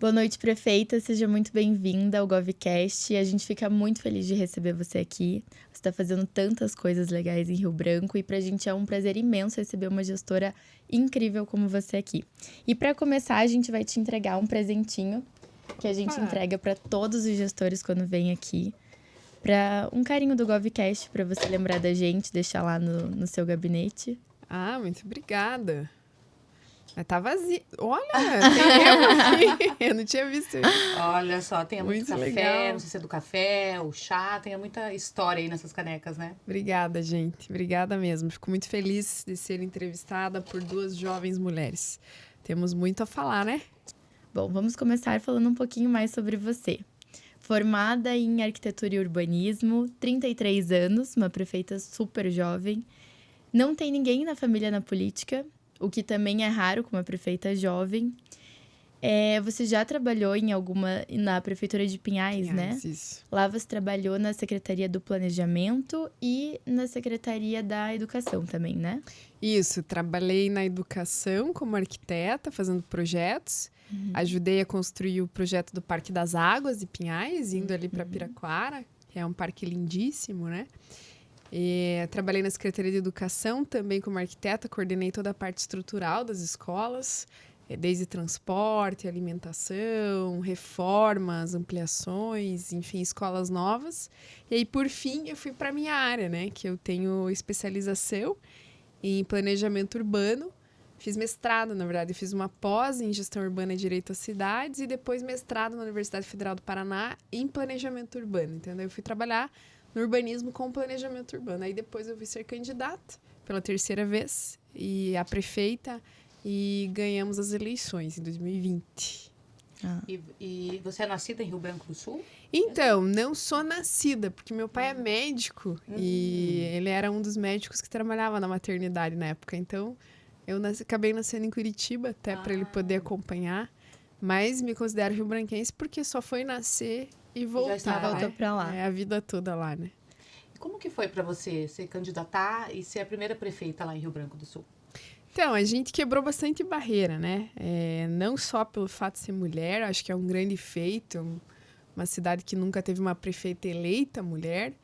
Boa noite, prefeita. Seja muito bem-vinda ao GovCast. A gente fica muito feliz de receber você aqui. Você está fazendo tantas coisas legais em Rio Branco e para a gente é um prazer imenso receber uma gestora incrível como você aqui. E para começar, a gente vai te entregar um presentinho que a gente entrega para todos os gestores quando vem aqui. Para um carinho do GovCast, para você lembrar da gente, deixar lá no seu gabinete. Ah, muito obrigada. Mas tá vazio. Olha, tem eu aqui. Eu não tinha visto isso. Olha só, tem muito café, legal. não sei se é do café, o chá, tem muita história aí nessas canecas, né? Obrigada, gente. Obrigada mesmo. Fico muito feliz de ser entrevistada por duas jovens mulheres. Temos muito a falar, né? Bom, vamos começar falando um pouquinho mais sobre você. Formada em arquitetura e urbanismo, 33 anos, uma prefeita super jovem. Não tem ninguém na família na política, o que também é raro com uma prefeita jovem. Você já trabalhou na Prefeitura de Pinhais, né? Isso. Lá você trabalhou na Secretaria do Planejamento e na Secretaria da Educação também, né? Isso, trabalhei na educação como arquiteta, fazendo projetos. Ajudei a construir o projeto do Parque das Águas de Pinhais, indo ali para Piraquara, que é um parque lindíssimo, né? Trabalhei na Secretaria de Educação também como arquiteta, coordenei toda a parte estrutural das escolas, desde transporte, alimentação, reformas, ampliações, enfim, escolas novas. E aí, por fim, eu fui para a minha área, né? Que eu tenho especialização em planejamento urbano. Fiz mestrado, na verdade, fiz uma pós em gestão urbana e direito às cidades e depois mestrado na Universidade Federal do Paraná em planejamento urbano. Entendeu? Eu fui trabalhar no urbanismo com planejamento urbano. Aí depois eu fui ser candidata pela terceira vez e a prefeita e ganhamos as eleições em 2020. E você é nascida em Rio Branco do Sul? Então, não sou nascida, porque meu pai é médico e ele era um dos médicos que trabalhava na maternidade na época. Então, eu acabei nascendo em Curitiba até para ele poder acompanhar. Mas me considero rio-branquense porque só foi nascer e voltar, voltou pra lá. É a vida toda lá, né? E como que foi para você se candidatar e ser a primeira prefeita lá em Rio Branco do Sul? Então, a gente quebrou bastante barreira, né? Não só pelo fato de ser mulher, acho que é um grande feito, uma cidade que nunca teve uma prefeita eleita mulher,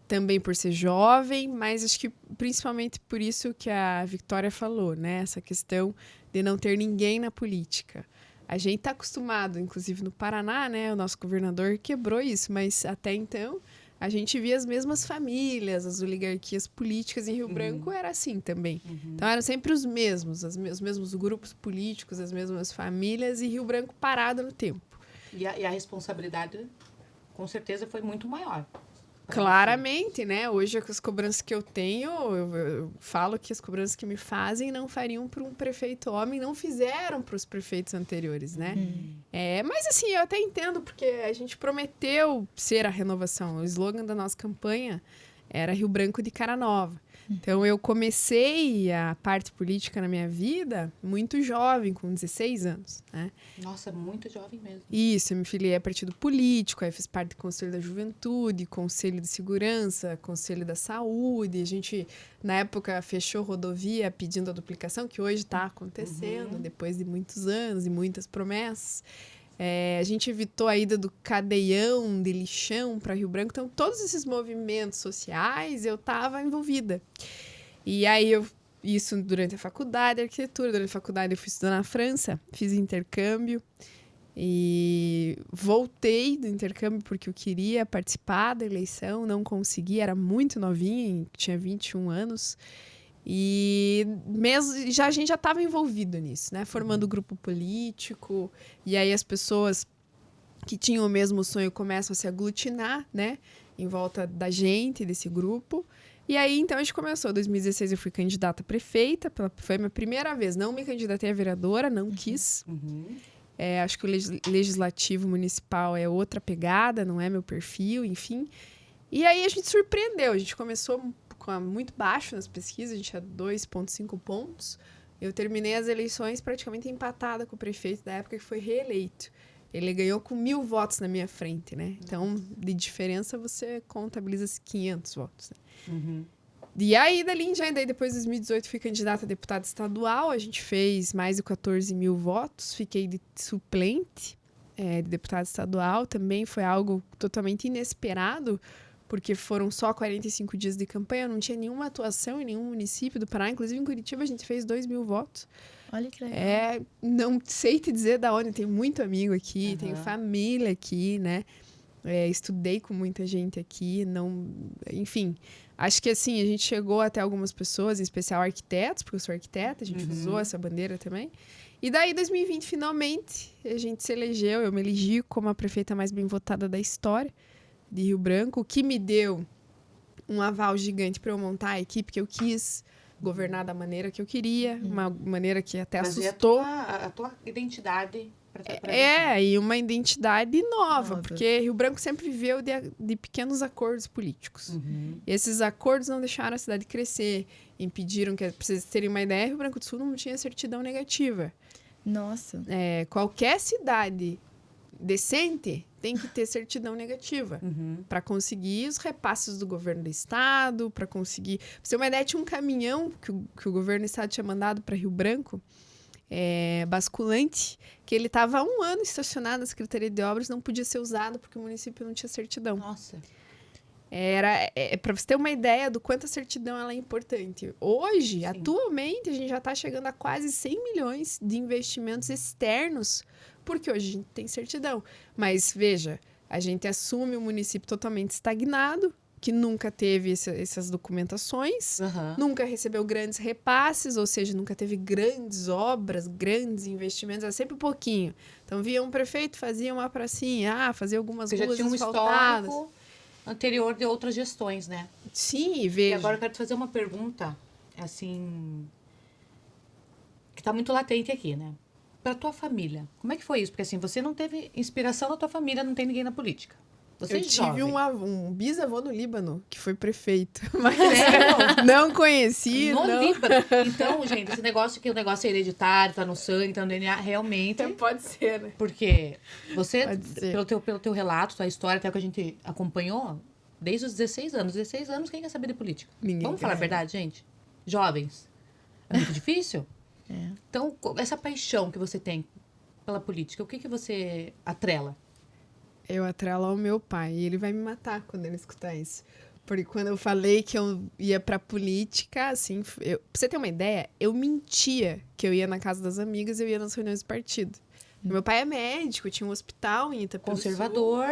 também por ser jovem, mas acho que principalmente por isso que a Victoria falou, né? Essa questão de não ter ninguém na política. A gente está acostumado, inclusive no Paraná, né? O nosso governador quebrou isso, mas até então a gente via as mesmas famílias, as oligarquias políticas em Rio Branco era assim também. Então eram sempre os mesmos, os mesmos grupos políticos, as mesmas famílias e Rio Branco parado no tempo. E a responsabilidade, com certeza, foi muito maior. Claramente, né? Hoje, as cobranças que eu tenho, eu falo que as cobranças que me fazem não fariam para um prefeito homem, não fizeram para os prefeitos anteriores, né? Mas assim, eu até entendo, porque a gente prometeu ser a renovação. O slogan da nossa campanha era Rio Branco de cara nova. Então, eu comecei a parte política na minha vida muito jovem, com 16 anos, né? Nossa, muito jovem mesmo. Isso, eu me filiei a partido político, aí fiz parte do Conselho da Juventude, Conselho de Segurança, Conselho da Saúde. A gente, na época, fechou rodovia pedindo a duplicação, que hoje está acontecendo, depois de muitos anos e muitas promessas. A gente evitou a ida do cadeião de lixão para Rio Branco. Então, todos esses movimentos sociais, eu estava envolvida. E aí, isso durante a faculdade, arquitetura. Durante a faculdade, eu fui estudar na França, fiz intercâmbio. E voltei do intercâmbio porque eu queria participar da eleição, não consegui, era muito novinha, tinha 21 anos. E mesmo, a gente já estava envolvido nisso, né? Formando grupo político. E aí as pessoas que tinham o mesmo sonho começam a se aglutinar, né? Em volta da gente, desse grupo. E aí, então, a gente começou. Em 2016, eu fui candidata a prefeita. Foi a minha primeira vez. Não me candidatei a vereadora, não quis. Acho que o legislativo municipal é outra pegada, não é meu perfil, enfim. E aí, a gente surpreendeu. A gente começou muito baixo nas pesquisas, a gente tinha 2,5 pontos. Eu terminei as eleições praticamente empatada com o prefeito da época, que foi reeleito. Ele ganhou com 1.000 votos na minha frente, né? Então, de diferença, você contabiliza 500 votos, né? E aí, dali em diante, depois de 2018, fui candidata a deputada estadual. A gente fez mais de 14 mil votos. Fiquei de suplente. de deputado estadual. Também foi algo totalmente inesperado, porque foram só 45 dias de campanha, não tinha nenhuma atuação em nenhum município do Pará. Inclusive, em Curitiba, a gente fez 2.000 votos. Olha que legal. Não sei te dizer da onde, tenho muito amigo aqui, tenho família aqui, né? Estudei com muita gente aqui, enfim. Acho que, assim, a gente chegou até algumas pessoas, em especial arquitetos, porque eu sou arquiteta, a gente usou essa bandeira também. E daí, 2020, finalmente, a gente se elegeu, eu me elegi como a prefeita mais bem votada da história de Rio Branco, o que me deu um aval gigante para eu montar a equipe que eu quis, governar da maneira que eu queria, uma maneira que até assustou. A tua identidade. E uma identidade nova, porque Rio Branco sempre viveu de pequenos acordos políticos. E esses acordos não deixaram a cidade crescer, impediram que, pra vocês terem uma ideia, Rio Branco do Sul não tinha certidão negativa. Nossa. Qualquer cidade decente tem que ter certidão negativa para conseguir os repasses do governo do estado, para conseguir... Pra você ter uma ideia, tinha um caminhão que o governo do estado tinha mandado para Rio Branco, basculante, que ele estava há 1 ano estacionado na Secretaria de Obras, não podia ser usado porque o município não tinha certidão. Nossa. Para você ter uma ideia do quanto a certidão ela é importante. Hoje, atualmente, a gente já está chegando a quase 100 milhões de investimentos externos, porque hoje a gente tem certidão. Mas, veja, a gente assume um município totalmente estagnado, que nunca teve essas documentações, nunca recebeu grandes repasses, ou seja, nunca teve grandes obras, grandes investimentos, era sempre um pouquinho. Então, via um prefeito, fazia uma pracinha, fazia algumas ruas já tinha um asfaltadas. histórico anterior de outras gestões, né? Sim, veja. E agora eu quero te fazer uma pergunta, assim, que está muito latente aqui, né? Para tua família, como é que foi isso? Porque assim, você não teve inspiração na tua família, não tem ninguém na política. Você eu tive um bisavô no Líbano, que foi prefeito. Mas não conheci. No Líbano. Então, gente, esse negócio que o negócio é hereditário, tá no sangue, tá no DNA, realmente... Pode ser, né? Porque você, pelo teu relato, tua história, até o que a gente acompanhou, desde os 16 anos. 16 anos, quem quer saber de política? Ninguém Vamos falar a verdade, gente? Jovens. É muito difícil? Então, essa paixão que você tem pela política, o que você atrela? Eu atrelo ao meu pai. E ele vai me matar quando ele escutar isso. Porque quando eu falei que eu ia pra política, assim... Pra você ter uma ideia, eu mentia que eu ia na casa das amigas e eu ia nas reuniões do partido. Meu pai é médico, tinha um hospital em Itaperuçu. Conservador.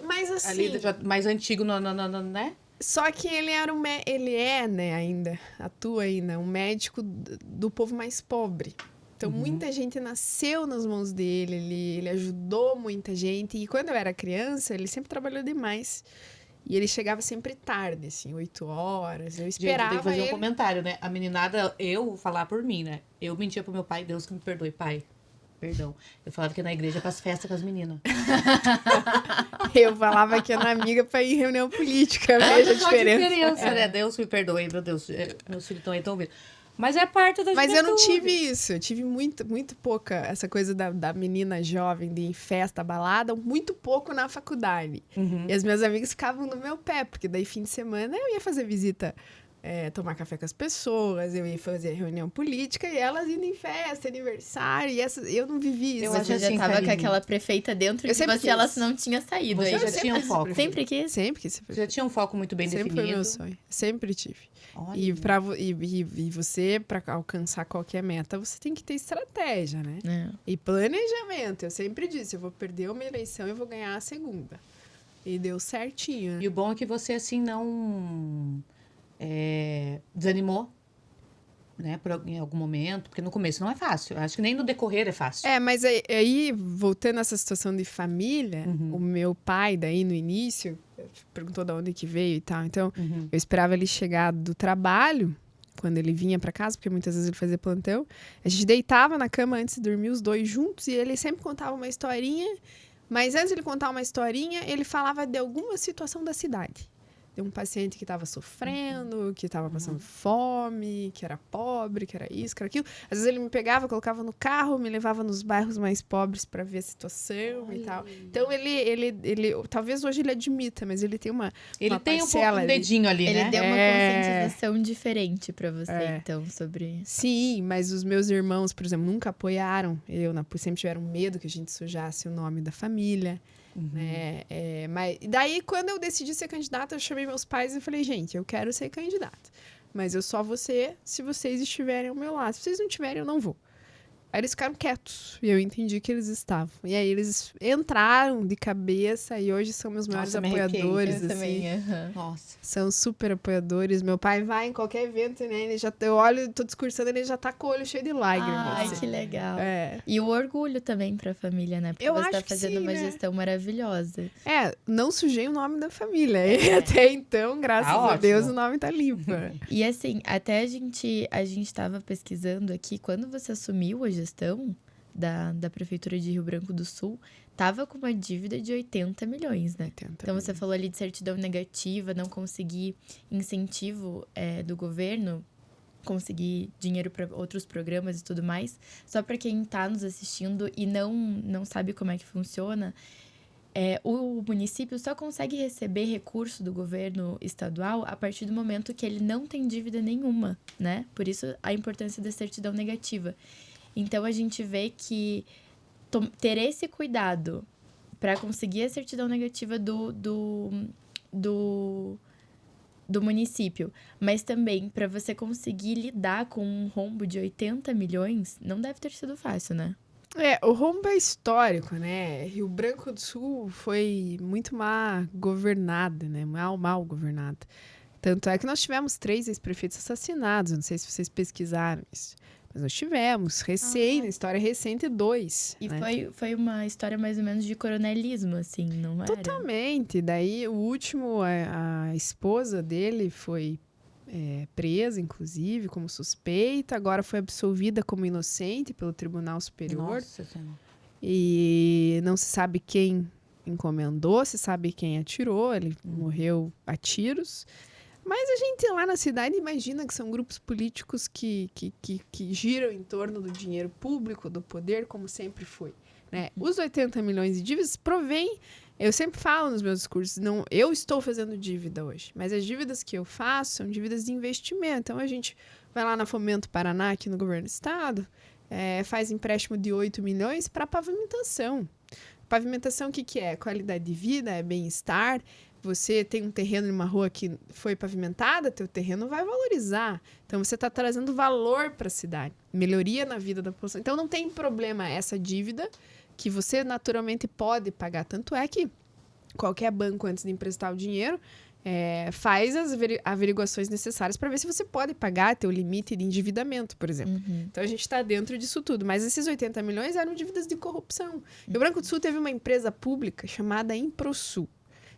Mas assim... Ali, já mais antigo, né? Só que ele é, né, ainda, atua ainda, um médico do povo mais pobre. Então, muita gente nasceu nas mãos dele, ele ajudou muita gente. E quando eu era criança, ele sempre trabalhou demais. E ele chegava sempre tarde, assim, 8 horas. Eu esperava. Gente, tem que fazer um comentário, né? A meninada, eu vou falar por mim, né? Eu mentia pro meu pai, Deus que me perdoe, pai. Perdão. Eu falava que ia na igreja para as festas com as meninas. Eu falava que ia na amiga para ir em reunião política. Veja a diferença. Né? Deus me perdoe, meu Deus. Meus filhos estão aí, estão ouvindo. Mas é parte da Mas eu não tive isso. Eu tive muito pouca essa coisa da menina jovem de ir em festa, balada, muito pouco na faculdade. E as minhas amigas ficavam no meu pé, porque daí fim de semana eu ia fazer visita, tomar café com as pessoas, eu ia fazer reunião política e elas indo em festa, aniversário, e eu não vivi isso. Você já tava com aquela prefeita dentro de você, ela não tinha saído. Você já tinha um foco. Sempre quis? Sempre quis. Você já tinha um foco muito bem definido? Sempre foi meu sonho. Sempre tive. E você, para alcançar qualquer meta, você tem que ter estratégia, né? E planejamento. Eu sempre disse, eu vou perder uma eleição e eu vou ganhar a segunda. E deu certinho. E o bom é que você, assim, não desanimou, né? Em algum momento. Porque no começo não é fácil. Acho que nem no decorrer é fácil. Mas aí voltando nessa situação de família, o meu pai, daí no início, perguntou de onde que veio e tal. Então, eu esperava ele chegar do trabalho, quando ele vinha pra casa, porque muitas vezes ele fazia plantão. A gente deitava na cama antes de dormir, os dois juntos, e ele sempre contava uma historinha. Mas antes de ele contar uma historinha, ele falava de alguma situação da cidade. de um paciente que estava sofrendo, que estava passando fome, que era pobre, que era isso, que era aquilo. Às vezes ele me pegava, colocava no carro, me levava nos bairros mais pobres para ver a situação e tal. Então ele talvez hoje ele admita, mas ele tem uma Ele tem um pouco parcela um ali. dedinho ali, Ele né? deu uma conscientização diferente pra você, então, sobre... Sim, mas os meus irmãos, por exemplo, nunca apoiaram eu, sempre tiveram medo que a gente sujasse o nome da família, né? Mas daí, quando eu decidi ser candidata, eu chamei meus pais e falei, gente, eu quero ser candidata, mas eu só vou ser se vocês estiverem ao meu lado. Se vocês não tiverem, eu não vou. Aí eles ficaram quietos e eu entendi que eles estavam. E aí eles entraram de cabeça e hoje são meus maiores apoiadores. Eu assim. também, Nossa. São super apoiadores. Meu pai vai em qualquer evento, né? Eu olho, tô discursando, ele já tá com o olho cheio de lágrimas. Ai, assim. que legal. É. E o orgulho também pra família, né? Porque Eu você tá acho que fazendo sim, uma né? gestão maravilhosa. Não sujei o nome da família. E até então, graças Tá a ótimo. Deus, o nome tá limpo. E assim, até a gente tava pesquisando aqui, quando você assumiu a gestão da Prefeitura de Rio Branco do Sul, tava com uma dívida de 80 milhões, né? Então você falou ali de certidão negativa, não conseguir incentivo do governo, conseguir dinheiro para outros programas e tudo mais. Só para quem tá nos assistindo e não sabe como é que funciona, o município só consegue receber recurso do governo estadual a partir do momento que ele não tem dívida nenhuma, né? Por isso a importância da certidão negativa. Então, a gente vê que ter esse cuidado para conseguir a certidão negativa do município, mas também para você conseguir lidar com um rombo de 80 milhões, não deve ter sido fácil, né? O rombo é histórico, né? Rio Branco do Sul foi muito mal governada, né? Mal governada. Tanto é que nós tivemos 3 ex-prefeitos assassinados, não sei se vocês pesquisaram isso. Mas nós tivemos, na história recente, 2. E né? foi uma história mais ou menos de coronelismo, assim, não era? Totalmente. Daí, o último, a esposa dele foi presa, inclusive, como suspeita. Agora foi absolvida como inocente pelo Tribunal Superior. Nossa Senhora. E não se sabe quem encomendou, se sabe quem atirou. Ele morreu a tiros. Mas a gente lá na cidade imagina que são grupos políticos que giram em torno do dinheiro público, do poder, como sempre foi. Né? Os 80 milhões de dívidas provém, eu sempre falo nos meus discursos, não, eu estou fazendo dívida hoje, mas as dívidas que eu faço são dívidas de investimento. Então a gente vai lá na Fomento Paraná, aqui no governo do estado, faz empréstimo de 8 milhões para pavimentação. Pavimentação, o que é? Qualidade de vida, é bem-estar. Você tem um terreno em uma rua que foi pavimentada, teu terreno vai valorizar. Então, você está trazendo valor para a cidade, melhoria na vida da população. Então, não tem problema essa dívida que você naturalmente pode pagar. Tanto é que qualquer banco, antes de emprestar o dinheiro, faz as averiguações necessárias para ver se você pode pagar teu limite de endividamento, por exemplo. Então, a gente está dentro disso tudo. Mas esses 80 milhões eram dívidas de corrupção. Rio Branco do Sul teve uma empresa pública chamada Improsul,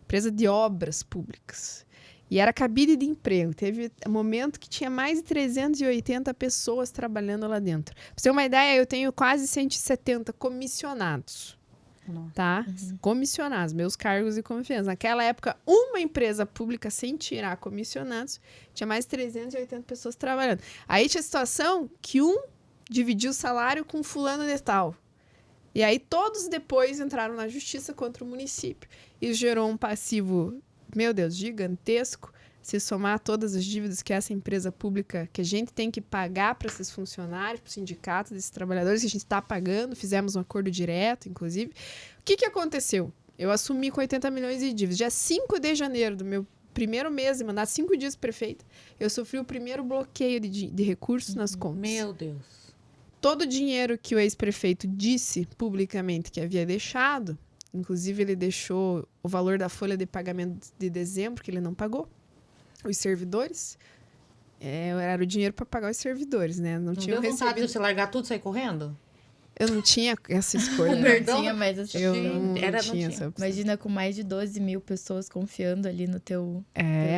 empresa de obras públicas. E era cabide de emprego. Teve um momento que tinha mais de 380 pessoas trabalhando lá dentro. Pra você ter uma ideia, eu tenho quase 170 comissionados. Nossa. Tá? Comissionados, meus cargos de confiança. Naquela época, uma empresa pública, sem tirar comissionados, tinha mais de 380 pessoas trabalhando. Aí tinha a situação que dividiu o salário com fulano de tal. E aí todos depois entraram na justiça contra o município. Isso gerou um passivo, meu Deus, gigantesco. Se somar todas as dívidas que essa empresa pública, que a gente tem que pagar para esses funcionários, para os sindicatos desses trabalhadores, que a gente está pagando, fizemos um acordo direto, inclusive. O que aconteceu? Eu assumi com 80 milhões de dívidas. Dia 5 de janeiro do meu primeiro mês de mandato, 5 dias prefeito, eu sofri o primeiro bloqueio de recursos nas contas. Meu Deus. Todo o dinheiro que o ex-prefeito disse publicamente que havia deixado, inclusive ele deixou o valor da folha de pagamento de dezembro, que ele não pagou, os servidores, era o dinheiro para pagar os servidores, né? Não tinha deu vontade de você largar tudo e sair correndo? Eu não tinha essa escolha. Perdão? Não tinha mais essa Eu opção. não Não tinha tinha. essa opção. Imagina com mais de 12 mil pessoas confiando ali no teu...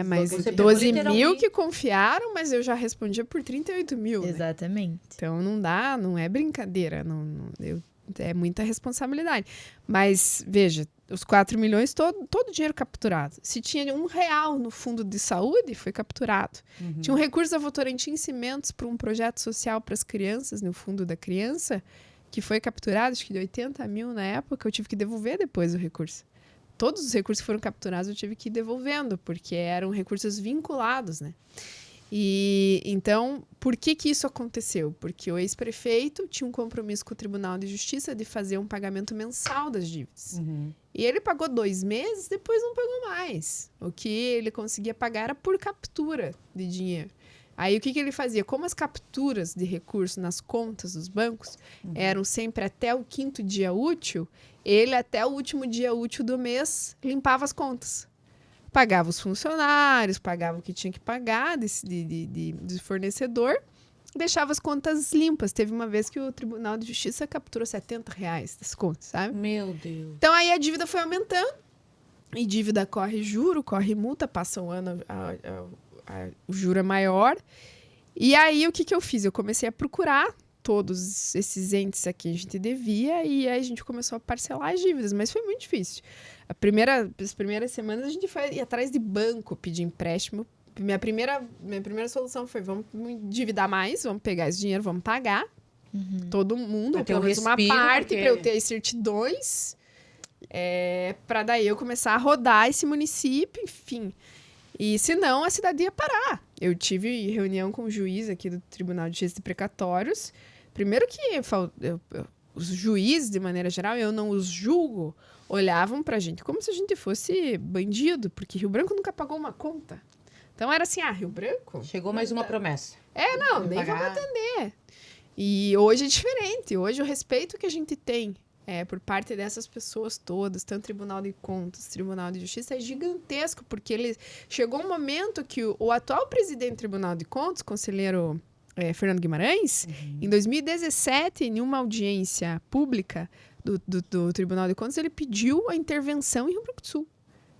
Mas Você 12 pegou mil literalmente. que confiaram, mas eu já respondia por 38 mil. Né? Exatamente. Então não dá, não é brincadeira, é muita responsabilidade. Mas, veja, Os 4 milhões, todo o dinheiro capturado. Se tinha R$1 no fundo de saúde, foi capturado. Tinha um recurso da Votorantim Cimentos para um projeto social para as crianças, no fundo da criança, que foi capturado, acho que de 80 mil na época. Eu tive que devolver depois o recurso. Todos os recursos que foram capturados eu tive que ir devolvendo, porque eram recursos vinculados, né? E então, por que isso aconteceu? Porque o ex-prefeito tinha um compromisso com o Tribunal de Justiça de fazer um pagamento mensal das dívidas. E ele pagou 2 meses, depois não pagou mais. O que ele conseguia pagar era por captura de dinheiro. Aí o que ele fazia? Como as capturas de recursos nas contas dos bancos eram sempre até o 5º dia útil, ele até o último dia útil do mês limpava as contas. Pagava os funcionários, pagava o que tinha que pagar de fornecedor, deixava as contas limpas. Teve uma vez que o Tribunal de Justiça capturou R$70 das contas, sabe? Meu Deus. Então aí a dívida foi aumentando, e dívida corre juro, corre multa, passa um ano, o juro é maior. E aí o que eu fiz? Eu comecei a procurar todos esses entes a quem a gente devia, e aí a gente começou a parcelar as dívidas, mas foi muito difícil. As primeiras semanas a gente foi ir atrás de banco pedir empréstimo. Minha primeira solução foi: vamos endividar mais, vamos pegar esse dinheiro, vamos pagar todo mundo, ou pelo menos uma parte, para eu ter as certidões, para daí eu começar a rodar esse município, enfim. E senão a cidade ia parar. Eu tive reunião com o juiz aqui do Tribunal de Justiça de Precatórios. Primeiro que os juízes, de maneira geral, eu não os julgo, olhavam pra gente como se a gente fosse bandido, porque Rio Branco nunca pagou uma conta. Então era assim, Rio Branco... Chegou mais uma promessa. Nem vamos atender. E hoje é diferente. Hoje o respeito que a gente tem por parte dessas pessoas todas, tanto Tribunal de Contas, Tribunal de Justiça, é gigantesco, porque chegou um momento que o atual presidente do Tribunal de Contas, conselheiro Fernando Guimarães, em 2017, em uma audiência pública do Tribunal de Contas, ele pediu a intervenção em Rio Branco do Sul.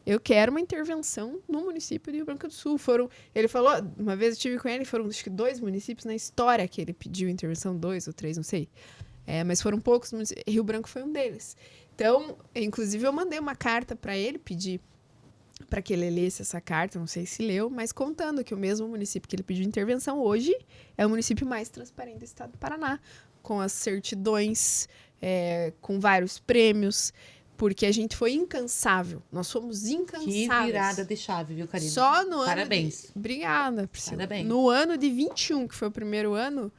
Eu quero uma intervenção no município de Rio Branco do Sul. Ele falou, uma vez eu estive com ele, foram acho que 2 municípios na história que ele pediu intervenção, 2 ou 3, não sei. Mas foram poucos municípios. Rio Branco foi um deles. Então, inclusive, eu mandei uma carta para ele, pedi para que ele lesse essa carta, não sei se leu, mas contando que o mesmo município que ele pediu intervenção hoje é o município mais transparente do estado do Paraná, com as certidões, com vários prêmios, porque a gente foi incansável. Nós fomos incansáveis. Que virada de chave, viu, Karina? Só no ano... Parabéns. Obrigada, Priscila. Parabéns. No ano de 21, que foi o primeiro ano,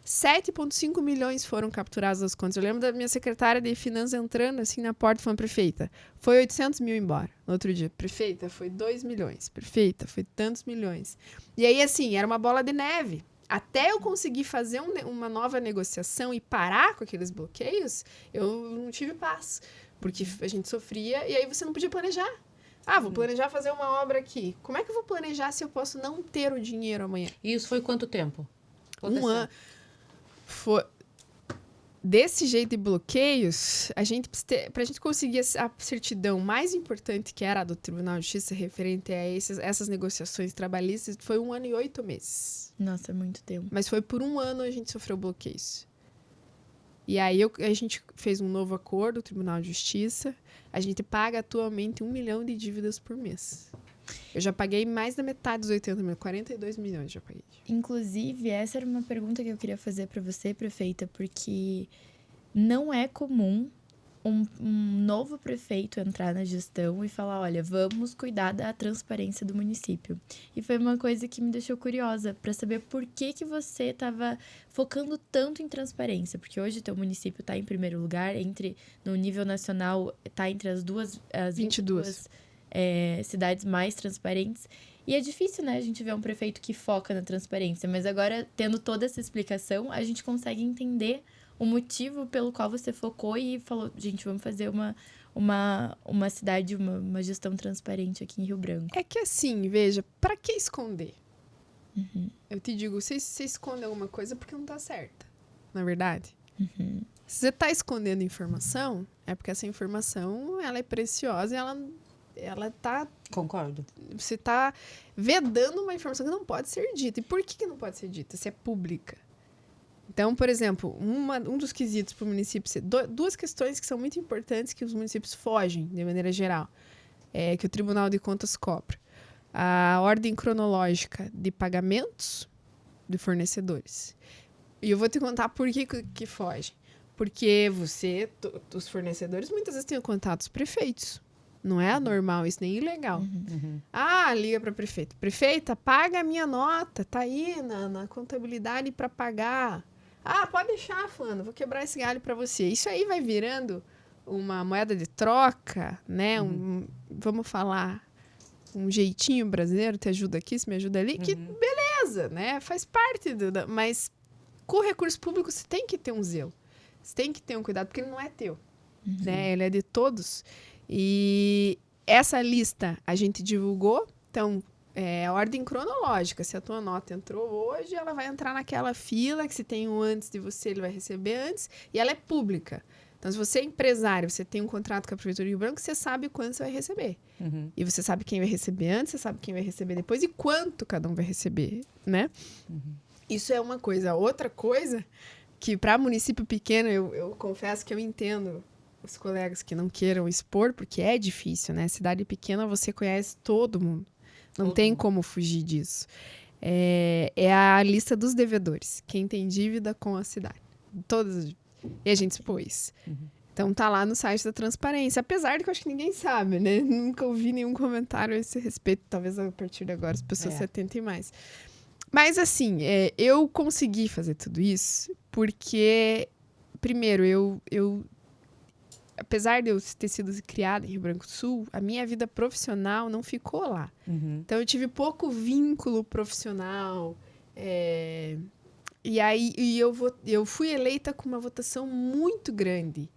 7,5 milhões foram capturados das contas. Eu lembro da minha secretária de Finanças entrando assim na porta e falando: prefeita, foi 800 mil embora. No outro dia, prefeita, foi 2 milhões. Prefeita, foi tantos milhões. E aí, assim, era uma bola de neve. Até eu conseguir fazer uma nova negociação e parar com aqueles bloqueios, eu não tive paz. Porque a gente sofria e aí você não podia planejar. Vou planejar fazer uma obra aqui. Como é que eu vou planejar se eu posso não ter o dinheiro amanhã? E isso foi quanto tempo? Um ano. Desse jeito de bloqueios, para a gente conseguir a certidão mais importante, que era a do Tribunal de Justiça, referente a essas negociações trabalhistas, foi 1 ano e 8 meses. Nossa, é muito tempo. Mas foi por 1 ano a gente sofreu bloqueios. E aí a gente fez um novo acordo, o Tribunal de Justiça. A gente paga atualmente 1 milhão de dívidas por mês. Eu já paguei mais da metade dos 80 mil, 42 milhões já paguei. Inclusive, essa era uma pergunta que eu queria fazer para você, prefeita, porque não é comum um novo prefeito entrar na gestão e falar: olha, vamos cuidar da transparência do município. E foi uma coisa que me deixou curiosa para saber por que você estava focando tanto em transparência, porque hoje teu município está em primeiro lugar, no nível nacional está entre as 22 cidades mais transparentes. E é difícil, né, a gente ver um prefeito que foca na transparência, mas agora, tendo toda essa explicação, a gente consegue entender o motivo pelo qual você focou e falou: gente, vamos fazer uma cidade, uma gestão transparente aqui em Rio Branco. É que assim, veja, pra que esconder? Eu te digo, se você esconde alguma coisa, porque não tá certa, na verdade. Se você tá escondendo informação, é porque essa informação, ela é preciosa e ela tá... Concordo. Você tá vedando uma informação que não pode ser dita. E por que não pode ser dita? Se é pública. Então, por exemplo, um dos quesitos para o município ser... Duas questões que são muito importantes que os municípios fogem, de maneira geral, que o Tribunal de Contas cobra. A ordem cronológica de pagamentos de fornecedores. E eu vou te contar por que fogem. Porque os fornecedores, muitas vezes têm contatos prefeitos. Não é anormal isso, nem ilegal. Liga para prefeito. Prefeita, paga a minha nota. Tá aí na contabilidade para pagar. Pode deixar, fulano. Vou quebrar esse galho para você. Isso aí vai virando uma moeda de troca, né? Vamos falar, um jeitinho brasileiro. Te ajuda aqui, se me ajuda ali. Que beleza, né? Faz parte mas com o recurso público você tem que ter um zelo. Você tem que ter um cuidado, porque ele não é teu. Né? Ele é de todos. E essa lista a gente divulgou. Então, a ordem cronológica. Se a tua nota entrou hoje, ela vai entrar naquela fila, que se tem um antes de você, ele vai receber antes. E ela é pública. Então, se você é empresário, você tem um contrato com a Prefeitura de Rio Branco, você sabe quando você vai receber. E você sabe quem vai receber antes, você sabe quem vai receber depois e quanto cada um vai receber, né? Isso é uma coisa. Outra coisa que para município pequeno, eu confesso que eu entendo os colegas que não queiram expor, porque é difícil, né? Cidade pequena, você conhece todo mundo. Não tem como fugir disso. É a lista dos devedores. Quem tem dívida com a cidade. Todas. E a gente expôs. Então tá lá no site da transparência. Apesar de que eu acho que ninguém sabe, né? Nunca ouvi nenhum comentário a esse respeito. Talvez a partir de agora as pessoas se atentem mais. Mas, assim, eu consegui fazer tudo isso porque, primeiro, eu apesar de eu ter sido criada em Rio Branco do Sul, a minha vida profissional não ficou lá. Então, eu tive pouco vínculo profissional. E aí eu fui eleita com uma votação muito grande.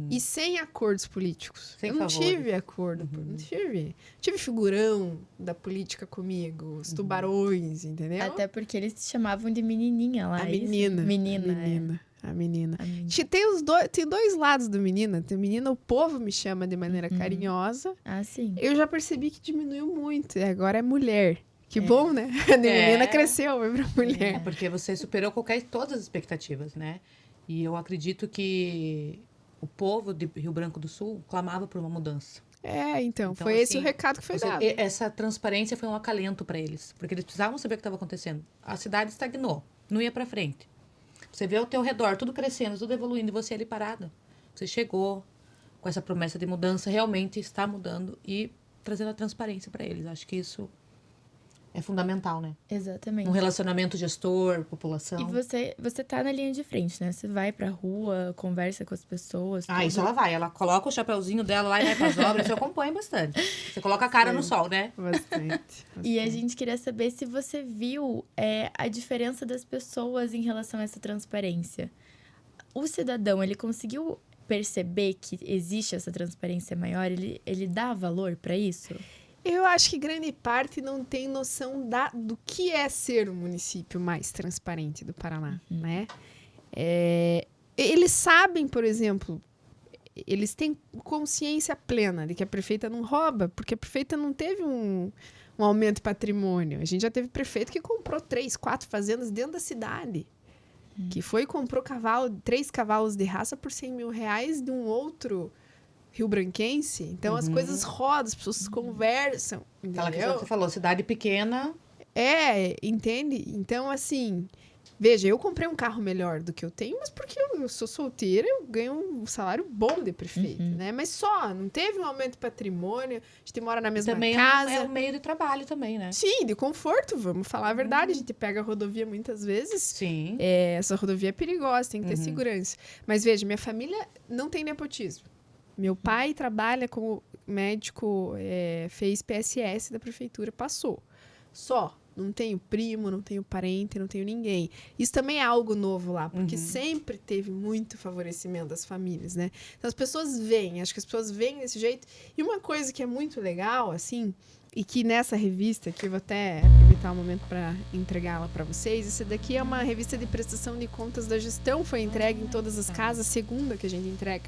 E sem acordos políticos. Eu não tive acordo. Não tive. Tive figurão da política comigo, os tubarões, entendeu? Até porque eles te chamavam de menininha lá. A menina. A menina. Tem dois lados do menina. Tem menina, o povo me chama de maneira carinhosa. Sim. Eu já percebi que diminuiu muito. E agora é mulher. Que bom, né? A menina cresceu, foi pra mulher. Porque você superou todas as expectativas, né? E eu acredito que o povo de Rio Branco do Sul clamava por uma mudança. Então foi assim, esse o recado que foi dado. Essa transparência foi um acalento para eles, porque eles precisavam saber o que estava acontecendo. A cidade estagnou, não ia para frente. Você vê ao teu redor, tudo crescendo, tudo evoluindo, e você ali parada. Você chegou com essa promessa de mudança, realmente está mudando e trazendo a transparência para eles. Acho que isso é fundamental, né? Exatamente. Um relacionamento gestor-população. E você tá na linha de frente, né? Você vai pra rua, conversa com as pessoas. Isso ela vai. Ela coloca o chapeuzinho dela lá e vai pras obras. Você acompanha bastante. Você coloca a cara no sol, né? Bastante. E a gente queria saber se você viu a diferença das pessoas em relação a essa transparência. O cidadão, ele conseguiu perceber que existe essa transparência maior? Ele dá valor pra isso? Eu acho que grande parte não tem noção do que é ser o município mais transparente do Paraná, né? Eles sabem, por exemplo, eles têm consciência plena de que a prefeita não rouba, porque a prefeita não teve um aumento de patrimônio. A gente já teve prefeito que comprou 3, 4 fazendas dentro da cidade. Que foi e comprou 3 cavalos de raça por R$100 mil de um outro rio-branquense. Então, as coisas rodam, as pessoas conversam. Aquela questão que você falou, cidade pequena. Entende? Então, assim, veja, eu comprei um carro melhor do que eu tenho, mas porque eu sou solteira, eu ganho um salário bom de prefeito, né? Mas não teve um aumento de patrimônio, a gente mora na mesma também casa. É um meio de trabalho também, né? Sim, de conforto, vamos falar a verdade. A gente pega a rodovia muitas vezes. Sim. Essa rodovia é perigosa, tem que ter segurança. Mas veja, minha família não tem nepotismo. Meu pai trabalha como médico, fez PSS da prefeitura, passou. Não tenho primo, não tenho parente, não tenho ninguém. Isso também é algo novo lá, porque sempre teve muito favorecimento das famílias, né? Então as pessoas veem, acho que as pessoas veem desse jeito. E uma coisa que é muito legal, assim, e que nessa revista, que eu vou até aproveitar o momento para entregá-la para vocês, essa daqui é uma revista de prestação de contas da gestão, foi entregue em todas as casas, segunda que a gente entrega.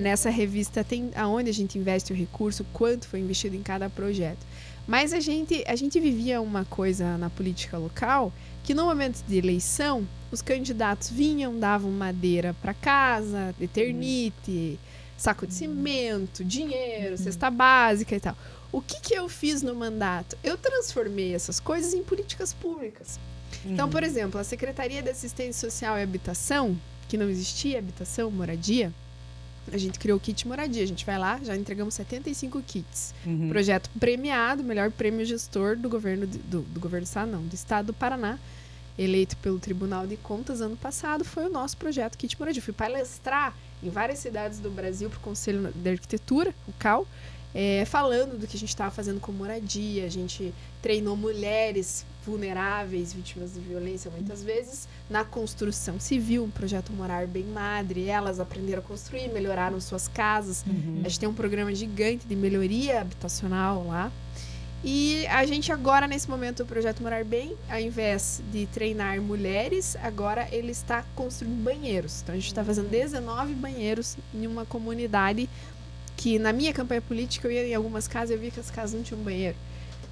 Nessa revista tem aonde a gente investe o recurso, quanto foi investido em cada projeto. Mas a gente vivia uma coisa na política local que no momento de eleição, os candidatos vinham, davam madeira para casa, eternite, saco de cimento, dinheiro, cesta básica e tal. O que eu fiz no mandato? Eu transformei essas coisas em políticas públicas. Então, por exemplo, a Secretaria de Assistência Social e Habitação, que não existia habitação, moradia, a gente criou o kit moradia. A gente vai lá, já entregamos 75 kits. Projeto premiado, melhor prêmio gestor do governo do governo do estado, não, do estado do Paraná, eleito pelo Tribunal de Contas ano passado, foi o nosso projeto Kit Moradia. Fui palestrar em várias cidades do Brasil para o Conselho de Arquitetura, o CAL, falando do que a gente estava fazendo com moradia. A gente treinou mulheres vulneráveis, vítimas de violência, muitas vezes, na construção civil, um projeto Morar Bem Madre. Elas aprenderam a construir, melhoraram suas casas. A gente tem um programa gigante de melhoria habitacional lá. E a gente agora, nesse momento, o Projeto Morar Bem, ao invés de treinar mulheres, agora ele está construindo banheiros. Então, a gente está fazendo 19 banheiros em uma comunidade que, na minha campanha política, eu ia em algumas casas e eu via que as casas não tinham banheiro.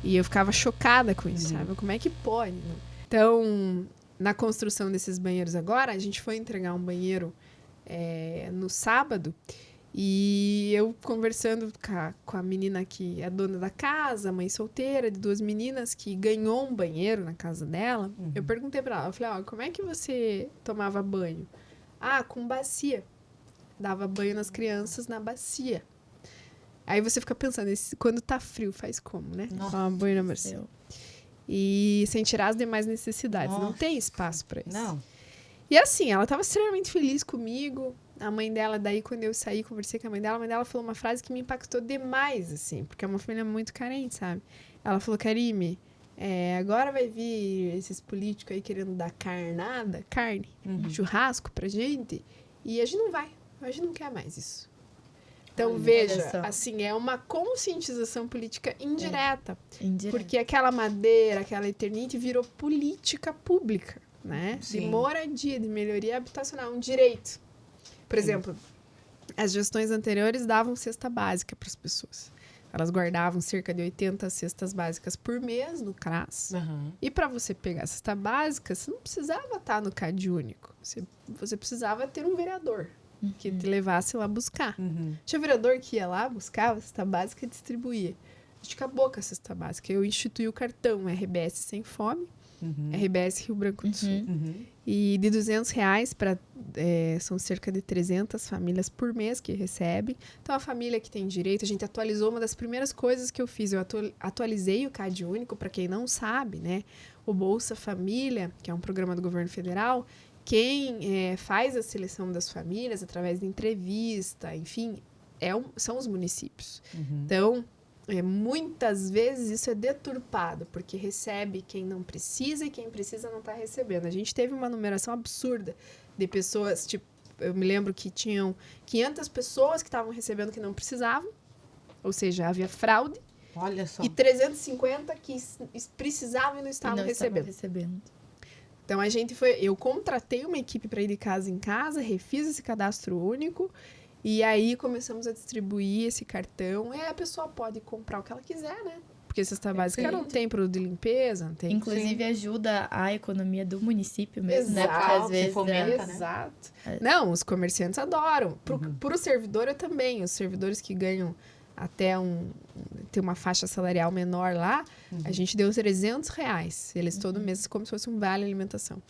E eu ficava chocada com isso, sabe? Como é que pode? Não? Então, na construção desses banheiros agora, a gente foi entregar um banheiro no sábado. E eu conversando com a menina que é dona da casa, mãe solteira de 2 meninas, que ganhou um banheiro na casa dela, eu perguntei pra ela, eu falei, como é que você tomava banho? Com bacia. Dava banho nas crianças na bacia. Aí você fica pensando, quando tá frio, faz como, né? Tomar banho na bacia. E sem tirar as demais necessidades. Não tem espaço pra isso. Não. E assim, ela tava extremamente feliz comigo. A mãe dela, daí, quando eu saí, conversei com a mãe dela falou uma frase que me impactou demais, assim, porque é uma família muito carente, sabe? Ela falou, Karime, agora vai vir esses políticos aí querendo dar carne, churrasco pra gente, e a gente não vai, a gente não quer mais isso. Então, veja, assim, é uma conscientização política indireta. Porque aquela madeira, aquela eternite virou política pública, né? Sim. De moradia, de melhoria habitacional, um direito. Por exemplo, as gestões anteriores davam cesta básica para as pessoas. Elas guardavam cerca de 80 cestas básicas por mês no CRAS. E para você pegar a cesta básica, você não precisava estar no CAD único. Você precisava ter um vereador que te levasse lá buscar. Tinha vereador que ia lá, buscava a cesta básica e distribuía. A gente acabou com a cesta básica. Eu instituí o cartão RBS Sem Fome, RBS Rio Branco do Sul. E de R$200 para são cerca de 300 famílias por mês que recebem. Então, a família que tem direito, a gente atualizou. Uma das primeiras coisas que eu fiz, eu atualizei o CAD único, para quem não sabe, né? O Bolsa Família, que é um programa do governo federal, quem faz a seleção das famílias através de entrevista, enfim, são os municípios. Então, muitas vezes isso é deturpado, porque recebe quem não precisa e quem precisa não está recebendo. A gente teve uma numeração absurda de pessoas, tipo, eu me lembro que tinham 500 pessoas que estavam recebendo que não precisavam, ou seja, havia fraude. Olha só. E 350 que precisavam e não estavam recebendo. Então, eu contratei uma equipe para ir de casa em casa, refiz esse cadastro único. E aí começamos a distribuir esse cartão. E aí a pessoa pode comprar o que ela quiser, né? Porque cesta básica não tem produto de limpeza, não tem. Inclusive ajuda a economia do município mesmo, exato, né? Porque às vezes fomenta, né? Exato. Não, os comerciantes adoram. Pro servidor eu também. Os servidores que ganham até ter uma faixa salarial menor lá, a gente deu R$300. Eles todo mês, como se fosse um vale alimentação.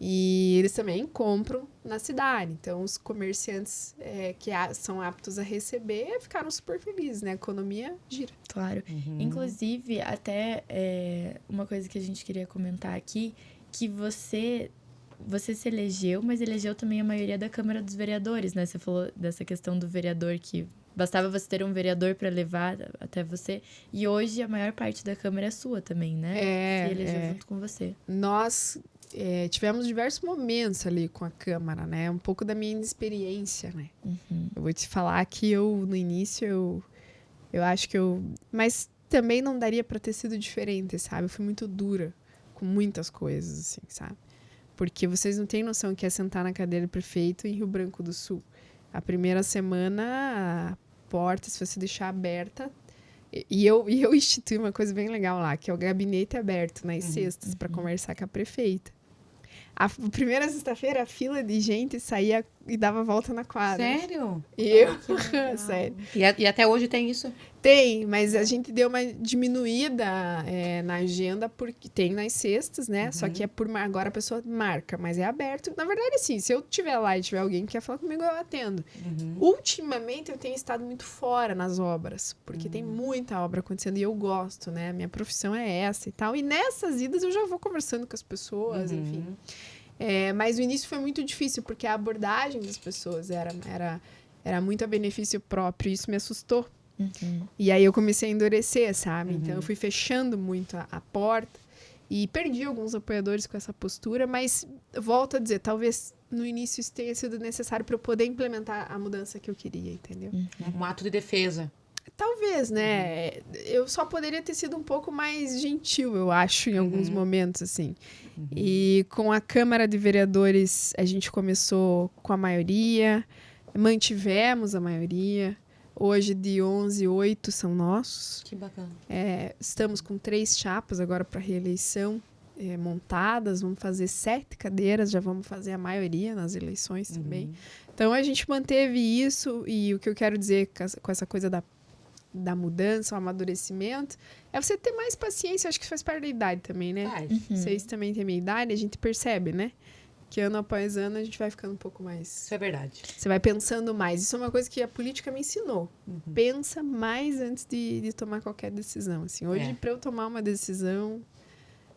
E eles também compram na cidade. Então, os comerciantes que são aptos a receber ficaram super felizes, né? A economia gira. Claro. Inclusive, até uma coisa que a gente queria comentar aqui, que você se elegeu, mas elegeu também a maioria da Câmara dos Vereadores, né? Você falou dessa questão do vereador que bastava você ter um vereador para levar até você. E hoje a maior parte da Câmara é sua também, né? Se elegeu junto com você. Nós tivemos diversos momentos ali com a Câmara, né? Um pouco da minha inexperiência, né? Eu vou te falar que no início, eu acho que mas também não daria para ter sido diferente, sabe? Eu fui muito dura com muitas coisas, assim, sabe? Porque vocês não têm noção que é sentar na cadeira do prefeito em Rio Branco do Sul. A primeira semana, a porta, se você deixar aberta, E eu instituí uma coisa bem legal lá, que é o gabinete aberto nas sextas para conversar com a prefeita. A primeira sexta-feira, a fila de gente saía e dava volta na quadra. Sério? E eu, Sério. E até hoje tem isso? Tem, mas a gente deu uma diminuída na agenda, porque tem nas sextas, né? Só que agora a pessoa marca, mas é aberto. Na verdade, assim, se eu tiver lá e tiver alguém que quer falar comigo, eu atendo. Ultimamente, eu tenho estado muito fora nas obras, porque tem muita obra acontecendo e eu gosto, né? Minha profissão é essa e tal. E nessas idas eu já vou conversando com as pessoas, enfim. Mas o início foi muito difícil, porque a abordagem das pessoas era muito a benefício próprio, e isso me assustou. E aí eu comecei a endurecer, sabe? Então eu fui fechando muito a porta e perdi alguns apoiadores com essa postura, mas volto a dizer, talvez no início isso tenha sido necessário para eu poder implementar a mudança que eu queria, entendeu? Um ato de defesa. Talvez, né? Eu só poderia ter sido um pouco mais gentil, eu acho, em alguns momentos, assim. E com a Câmara de Vereadores, a gente começou com a maioria, mantivemos a maioria. Hoje, de 11, 8 são nossos. Que bacana. Estamos com 3 chapas agora para reeleição montadas. Vamos fazer 7 cadeiras, já vamos fazer a maioria nas eleições também. Então, a gente manteve isso. E o que eu quero dizer com essa coisa da mudança, o amadurecimento, é você ter mais paciência. Acho que faz parte da idade também, né? Vocês também têm a minha idade, a gente percebe, né? Que ano após ano a gente vai ficando um pouco mais... Isso é verdade. Você vai pensando mais. Isso é uma coisa que a política me ensinou. Pensa mais antes de tomar qualquer decisão. Assim, hoje, para eu tomar uma decisão...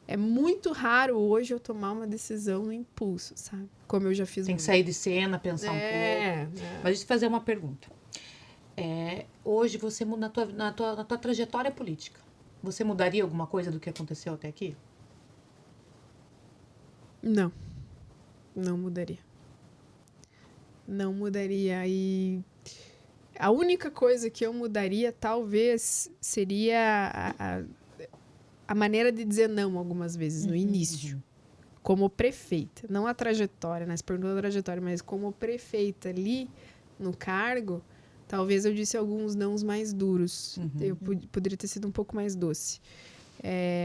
É muito raro hoje eu tomar uma decisão no impulso, sabe? Como eu já fiz. Tem que sair de cena, pensar um pouco. Mas deixa eu te fazer uma pergunta. Hoje, você muda na tua trajetória política. Você mudaria alguma coisa do que aconteceu até aqui? Não. Não mudaria. Não mudaria. E a única coisa que eu mudaria, talvez, seria a maneira de dizer não algumas vezes, no início. Como prefeita. Não a trajetória, né? Você perguntou a trajetória, mas como prefeita ali, no cargo, talvez eu disse alguns nãos mais duros. Eu poderia ter sido um pouco mais doce.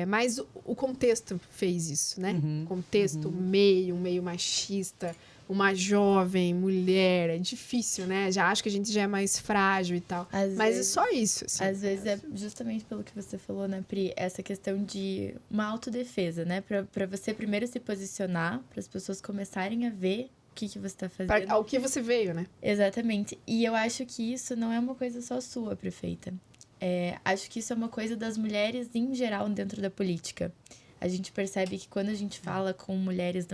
Mas o contexto fez isso, né? Contexto, um meio machista, uma jovem mulher, é difícil, né? Já acho que a gente já é mais frágil e tal. Mas é só isso. Assim. Às vezes é justamente pelo que você falou, né, Pri? Essa questão de uma autodefesa, né? Pra você primeiro se posicionar, para as pessoas começarem a ver o que você tá fazendo. Ao que você veio, né? Exatamente. E eu acho que isso não é uma coisa só sua, prefeita. Acho que isso é uma coisa das mulheres em geral dentro da política. A gente percebe que quando a gente fala com mulheres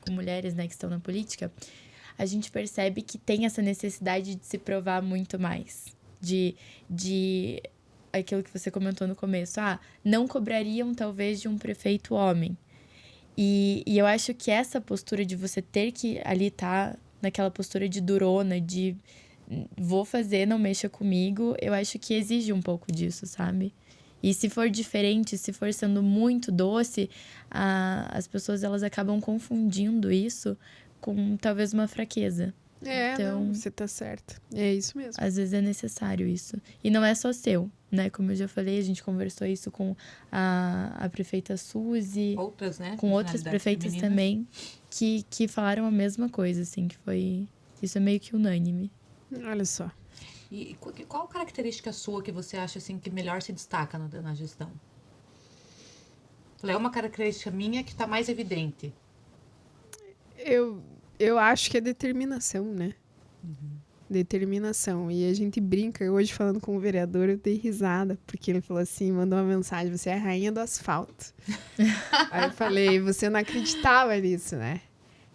com mulheres, né, que estão na política, a gente percebe que tem essa necessidade de se provar muito mais. De aquilo que você comentou no começo. Não cobrariam talvez de um prefeito homem. E eu acho que essa postura de você ter que ali estar naquela postura de durona, de vou fazer, não mexa comigo, eu acho que exige um pouco disso, sabe? E se for diferente, se for sendo muito doce, as pessoas elas acabam confundindo isso com talvez uma fraqueza. Então, não, você tá certo. É isso mesmo. Às vezes é necessário isso. E não é só seu, né? Como eu já falei, a gente conversou isso com a prefeita Suzy. Outras, né? Com outras prefeitas também, que falaram a mesma coisa, assim, que foi... Isso é meio que unânime. Olha só. E qual característica sua que você acha assim que melhor se destaca na gestão? É uma característica minha que está mais evidente. Eu acho que é determinação, né? Determinação. E a gente brinca, hoje falando com o vereador, eu dei risada, porque ele falou assim, mandou uma mensagem, você é a rainha do asfalto. Aí eu falei, você não acreditava nisso, né?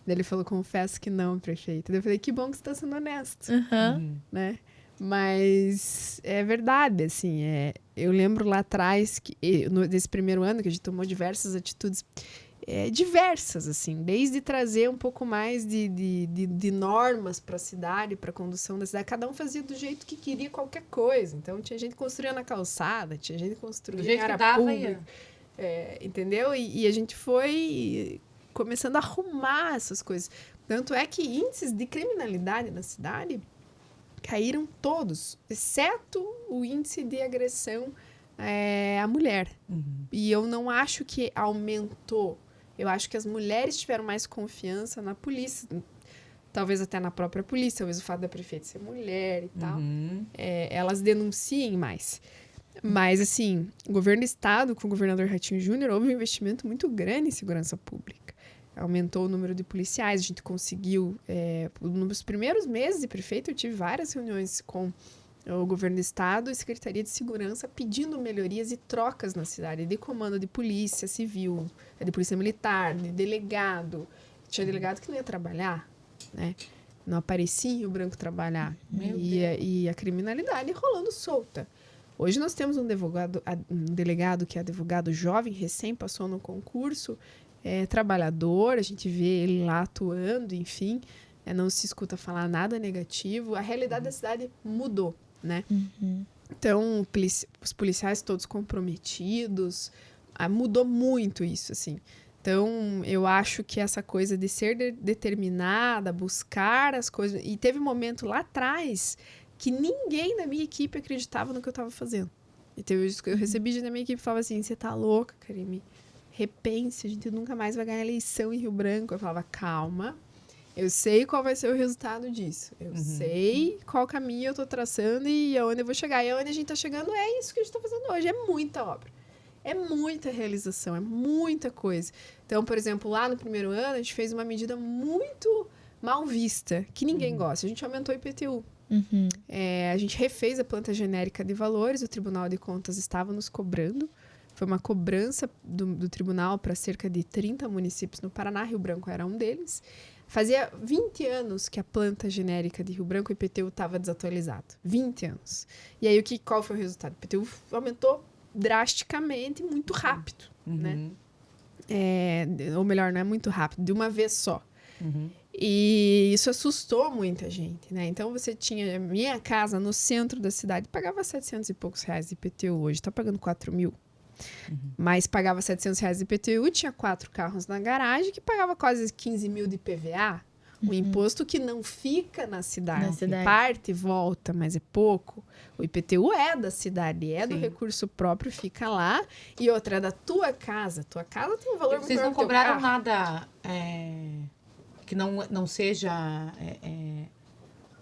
Daí ele falou, confesso que não, prefeito. Daí eu falei, que bom que você está sendo honesto, né? Mas é verdade, assim, eu lembro lá atrás, nesse primeiro ano, que a gente tomou diversas atitudes, diversas, assim, desde trazer um pouco mais de normas para a cidade, para a condução da cidade. Cada um fazia do jeito que queria qualquer coisa. Então, tinha gente construindo na calçada, tinha gente construindo em área pública. Entendeu? E a gente foi começando a arrumar essas coisas. Tanto é que índices de criminalidade na cidade caíram todos, exceto o índice de agressão à mulher. E eu não acho que aumentou. Eu acho que as mulheres tiveram mais confiança na polícia, talvez até na própria polícia, talvez o fato da prefeita ser mulher e tal. Elas denunciem mais. Mas, assim, o governo do estado, com o governador Ratinho Júnior, houve um investimento muito grande em segurança pública. Aumentou o número de policiais, a gente conseguiu... nos primeiros meses de prefeito, eu tive várias reuniões com o governo do estado e Secretaria de Segurança pedindo melhorias e trocas na cidade, de comando de polícia civil, de polícia militar, de delegado. Tinha delegado que não ia trabalhar, né? Não aparecia em Rio Branco trabalhar. E a criminalidade rolando solta. Hoje nós temos um delegado que é advogado jovem, recém passou no concurso, trabalhador, a gente vê ele lá atuando, enfim, não se escuta falar nada negativo. A realidade da cidade mudou, né? Então, os policiais todos comprometidos, mudou muito isso, assim. Então, eu acho que essa coisa de ser determinada, buscar as coisas... E teve um momento lá atrás que ninguém da minha equipe acreditava no que eu estava fazendo. E eu recebi da minha equipe e falava assim, você tá louca, Karime? Repense, a gente nunca mais vai ganhar eleição em Rio Branco. Eu falava, calma, eu sei qual vai ser o resultado disso. Eu sei qual caminho eu tô traçando e aonde eu vou chegar. E aonde a gente tá chegando é isso que a gente tá fazendo hoje. É muita obra. É muita realização, é muita coisa. Então, por exemplo, lá no primeiro ano, a gente fez uma medida muito mal vista, que ninguém gosta. A gente aumentou o IPTU. A gente refez a planta genérica de valores, o Tribunal de Contas estava nos cobrando. Foi uma cobrança do tribunal para cerca de 30 municípios no Paraná, Rio Branco era um deles. Fazia 20 anos que a planta genérica de Rio Branco, o IPTU, estava desatualizado. 20 anos. E aí, qual foi o resultado? O IPTU aumentou drasticamente, muito rápido, né? Ou melhor, não é muito rápido, de uma vez só. E isso assustou muita gente, né? Então, você tinha... Minha casa no centro da cidade pagava 700 e poucos reais de IPTU. Hoje está pagando 4 mil. Mas pagava 700 reais de IPTU, tinha 4 carros na garagem, que pagava quase 15 mil de IPVA. Um imposto que não fica na cidade. Parte e volta, mas é pouco. O IPTU é da cidade, do recurso próprio, fica lá. E outra, é da tua casa. Tua casa tem um valor muito maior. Vocês não cobraram nada que não seja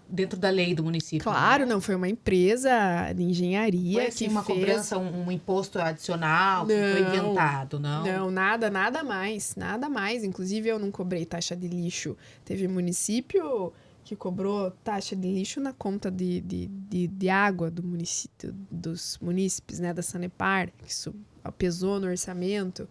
dentro da lei do município? Claro, né? não. Foi uma empresa de engenharia foi assim, que uma fez... cobrança, um imposto adicional que foi inventado, não? Não, nada mais. Nada mais. Inclusive, eu não cobrei taxa de lixo. Teve município que cobrou taxa de lixo na conta de água dos munícipes, né, da Sanepar, que isso pesou no orçamento.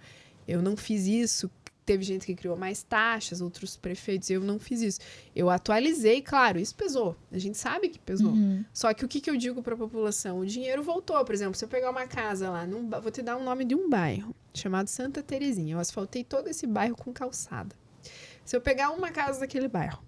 Eu não fiz isso. Teve gente que criou mais taxas, outros prefeitos, eu não fiz isso. Eu atualizei, claro, isso pesou. A gente sabe que pesou. Só que o que eu digo para a população? O dinheiro voltou. Por exemplo, se eu pegar uma casa lá, vou te dar um nome de um bairro, chamado Santa Terezinha. Eu asfaltei todo esse bairro com calçada. Se eu pegar uma casa daquele bairro,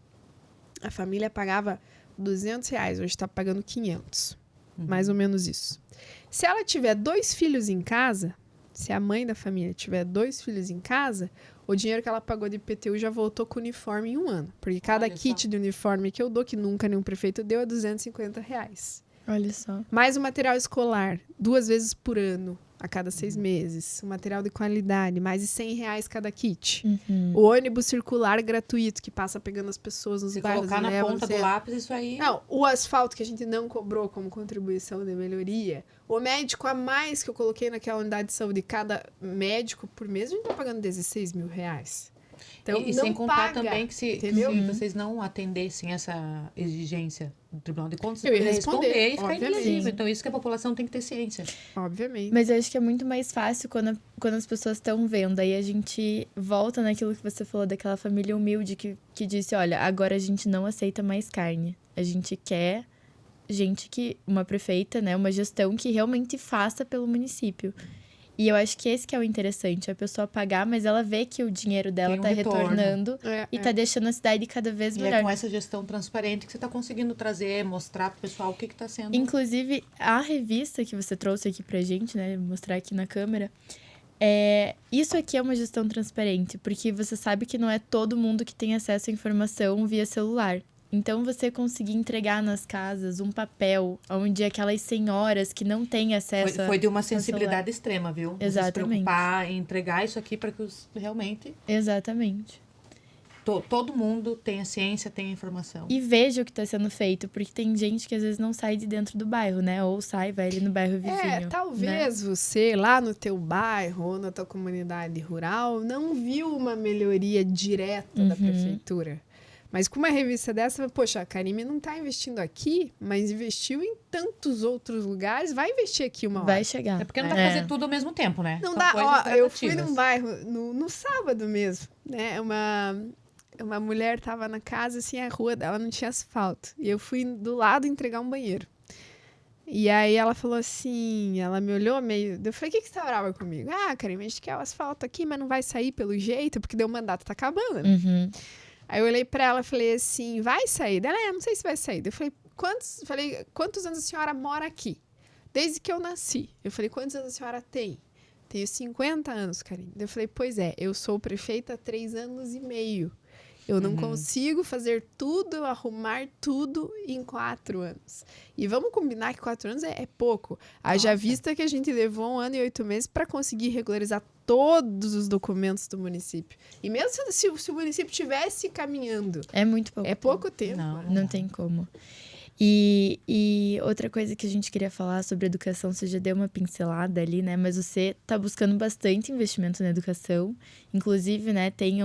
a família pagava R$200, hoje está pagando 500. Mais ou menos isso. Se ela tiver 2 filhos em casa, se a mãe da família tiver 2 filhos em casa, o dinheiro que ela pagou de IPTU já voltou com o uniforme em 1 ano. Porque cada kit de uniforme que eu dou, que nunca nenhum prefeito deu, é R$250. Olha só. Mais o material escolar, 2 vezes por ano, a cada 6 meses. O material de qualidade, mais de R$100 cada kit. O ônibus circular gratuito, que passa pegando as pessoas nos bairros. Se colocar na ponta do lápis, isso aí... Não, o asfalto que a gente não cobrou como contribuição de melhoria. O médico a mais que eu coloquei naquela unidade de saúde, cada médico por mês, a gente tá pagando R$16 mil. Então, e não sem contar paga, também que se vocês não atendessem essa exigência do Tribunal de Contas, você eu ia poderia responder e ficar obviamente. inelegível. Então, isso que a população tem que ter ciência. Obviamente. Mas eu acho que é muito mais fácil quando as pessoas estão vendo. Aí a gente volta naquilo que você falou daquela família humilde que disse, olha, agora a gente não aceita mais carne. A gente quer uma prefeita, né, uma gestão que realmente faça pelo município. E eu acho que esse que é o interessante, a pessoa pagar, mas ela vê que o dinheiro dela tá retornando e tá deixando a cidade cada vez melhor. E é com essa gestão transparente que você tá conseguindo trazer, mostrar pro pessoal o que tá sendo. Inclusive, a revista que você trouxe aqui pra gente, né, mostrar aqui na câmera, isso aqui é uma gestão transparente, porque você sabe que não é todo mundo que tem acesso à informação via celular. Então, você conseguir entregar nas casas um papel onde aquelas senhoras que não têm acesso Foi de uma ao celular. sensibilidade extrema, viu? Você se Exatamente. preocupar em entregar isso aqui para que realmente Exatamente. todo mundo tenha ciência, tenha informação. E veja o que está sendo feito, porque tem gente que às vezes não sai de dentro do bairro, né? Ou vai ali no bairro vizinho. Talvez você, lá no teu bairro ou na tua comunidade rural, não viu uma melhoria direta da prefeitura. Mas com uma revista dessa, poxa, a Karime não está investindo aqui, mas investiu em tantos outros lugares, vai investir aqui uma hora. Vai chegar. É porque não dá pra fazer tudo ao mesmo tempo, né? Não São dá, coisas eu fui gradativas. num bairro no sábado mesmo, né? Uma mulher tava na casa, assim, a rua dela não tinha asfalto. E eu fui do lado entregar um banheiro. E aí ela falou assim, ela me olhou meio... Eu falei, o que você tá brava comigo? Ah, Karime, a gente quer o asfalto aqui, mas não vai sair pelo jeito, porque deu mandato, tá acabando, né? Uhum. Aí eu olhei pra ela e falei assim, vai sair? Ela, não sei se vai sair. Eu falei, quantos anos a senhora mora aqui? Desde que eu nasci. Eu falei, quantos anos a senhora tem? Tenho 50 anos, Karime. Eu falei, pois é, eu sou prefeita há 3 anos e meio. Eu não consigo fazer tudo, arrumar tudo em 4 anos. E vamos combinar que 4 anos é pouco. Haja vista que a gente levou 1 ano e 8 meses para conseguir regularizar todos os documentos do município. E mesmo se o município estivesse caminhando, É muito pouco. é pouco tempo. Não tem como. E outra coisa que a gente queria falar sobre educação, você já deu uma pincelada ali, né? Mas você tá buscando bastante investimento na educação. Inclusive, né, tem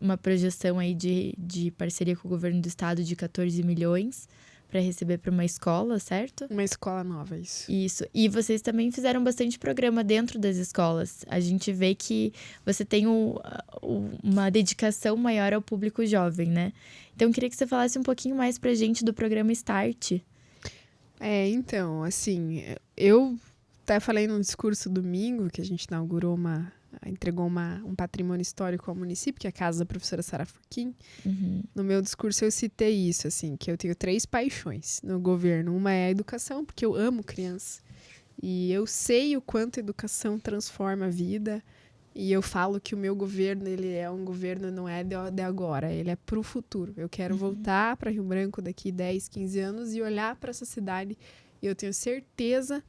uma projeção aí de parceria com o governo do estado de 14 milhões para receber para uma escola, certo? Uma escola nova, isso. Isso. E vocês também fizeram bastante programa dentro das escolas. A gente vê que você tem uma dedicação maior ao público jovem, né? Então, eu queria que você falasse um pouquinho mais pra gente do programa Start. Então, assim, eu até falei num discurso domingo que a gente entregou um patrimônio histórico ao município, que é a casa da professora Sara Furquim. No meu discurso eu citei isso, assim, que eu tenho 3 paixões no governo. Uma é a educação, porque eu amo criança. E eu sei o quanto a educação transforma a vida. E eu falo que o meu governo, ele é um governo, não é de agora, ele é pro futuro. Eu quero voltar para Rio Branco daqui 10, 15 anos e olhar para essa cidade. E eu tenho certeza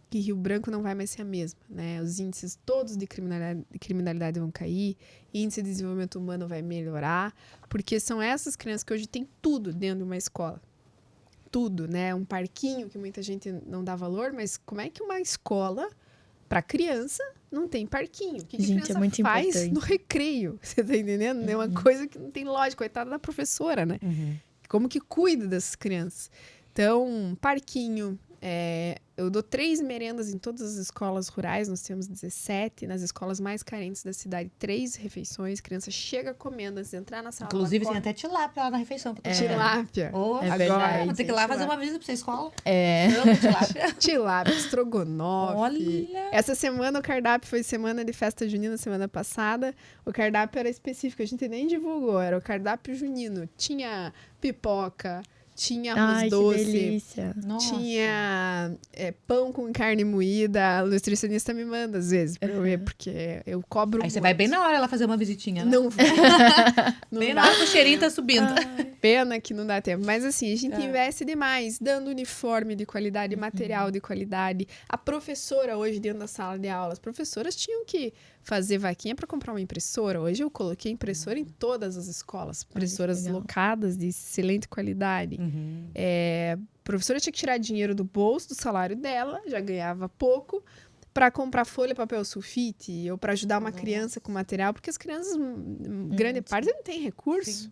que Rio Branco não vai mais ser a mesma, né? Os índices todos de criminalidade vão cair, índice de desenvolvimento humano vai melhorar, porque são essas crianças que hoje têm tudo dentro de uma escola. Tudo, né? Um parquinho que muita gente não dá valor, mas como é que uma escola para criança não tem parquinho? O que Gente, a criança é muito faz importante. no recreio? Você tá entendendo? É uma coisa que não tem lógica, coitada da professora, né? Como que cuida dessas crianças? Então, parquinho. Eu dou 3 merendas em todas as escolas rurais, nós temos 17. Nas escolas mais carentes da cidade, 3 refeições. Criança chega comendo antes de entrar na sala. Inclusive, tem até tilápia lá na refeição. Tilápia. Agora, verdade. vou ter que ir lá fazer uma visita pra essa escola. É. Amo tilápia. Tilápia, estrogonofe. Olha! Essa semana o cardápio foi semana de festa junina, semana passada. O cardápio era específico, a gente nem divulgou, era o cardápio junino. Tinha pipoca, tinha arroz Ai, doce. que delícia. Nossa. Tinha pão com carne moída. A nutricionista me manda, às vezes, pra eu ver, porque eu cobro Aí você muito. vai bem na hora ela fazer uma visitinha, né? Não vai. Não Bem dá. na hora que o cheirinho tá subindo. Pena que não dá tempo. Mas assim, a gente investe demais, dando uniforme de qualidade, material de qualidade. A professora hoje, dentro da sala de aula, as professoras tinham que fazer vaquinha para comprar uma impressora. Hoje eu coloquei impressora em todas as escolas. Impressoras legal. locadas de excelente qualidade. A professora tinha que tirar dinheiro do bolso, do salário dela, já ganhava pouco, para comprar folha, papel sulfite ou para ajudar uma criança com material, porque as crianças, grande parte, não tem recurso.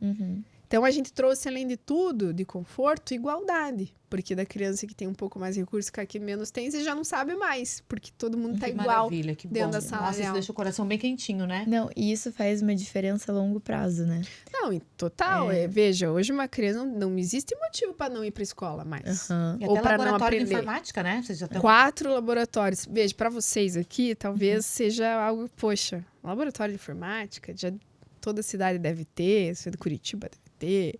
Então, a gente trouxe, além de tudo, de conforto, igualdade. Porque da criança que tem um pouco mais recurso que a que menos tem, você já não sabe mais. Porque todo mundo tá Que igual maravilha, que dentro bom. da sala Nossa, de isso aula. deixa o coração bem quentinho, né? Não, e isso faz uma diferença a longo prazo, né? Não, em total. Veja, hoje uma criança não existe motivo para não ir para escola mais. Aham. E Ou até pra não laboratório de aprender. informática, né? Vocês já estão... 4 laboratórios. Veja, para vocês aqui, talvez seja algo, poxa, um laboratório de informática, já toda cidade deve ter, se é de Curitiba deve ter,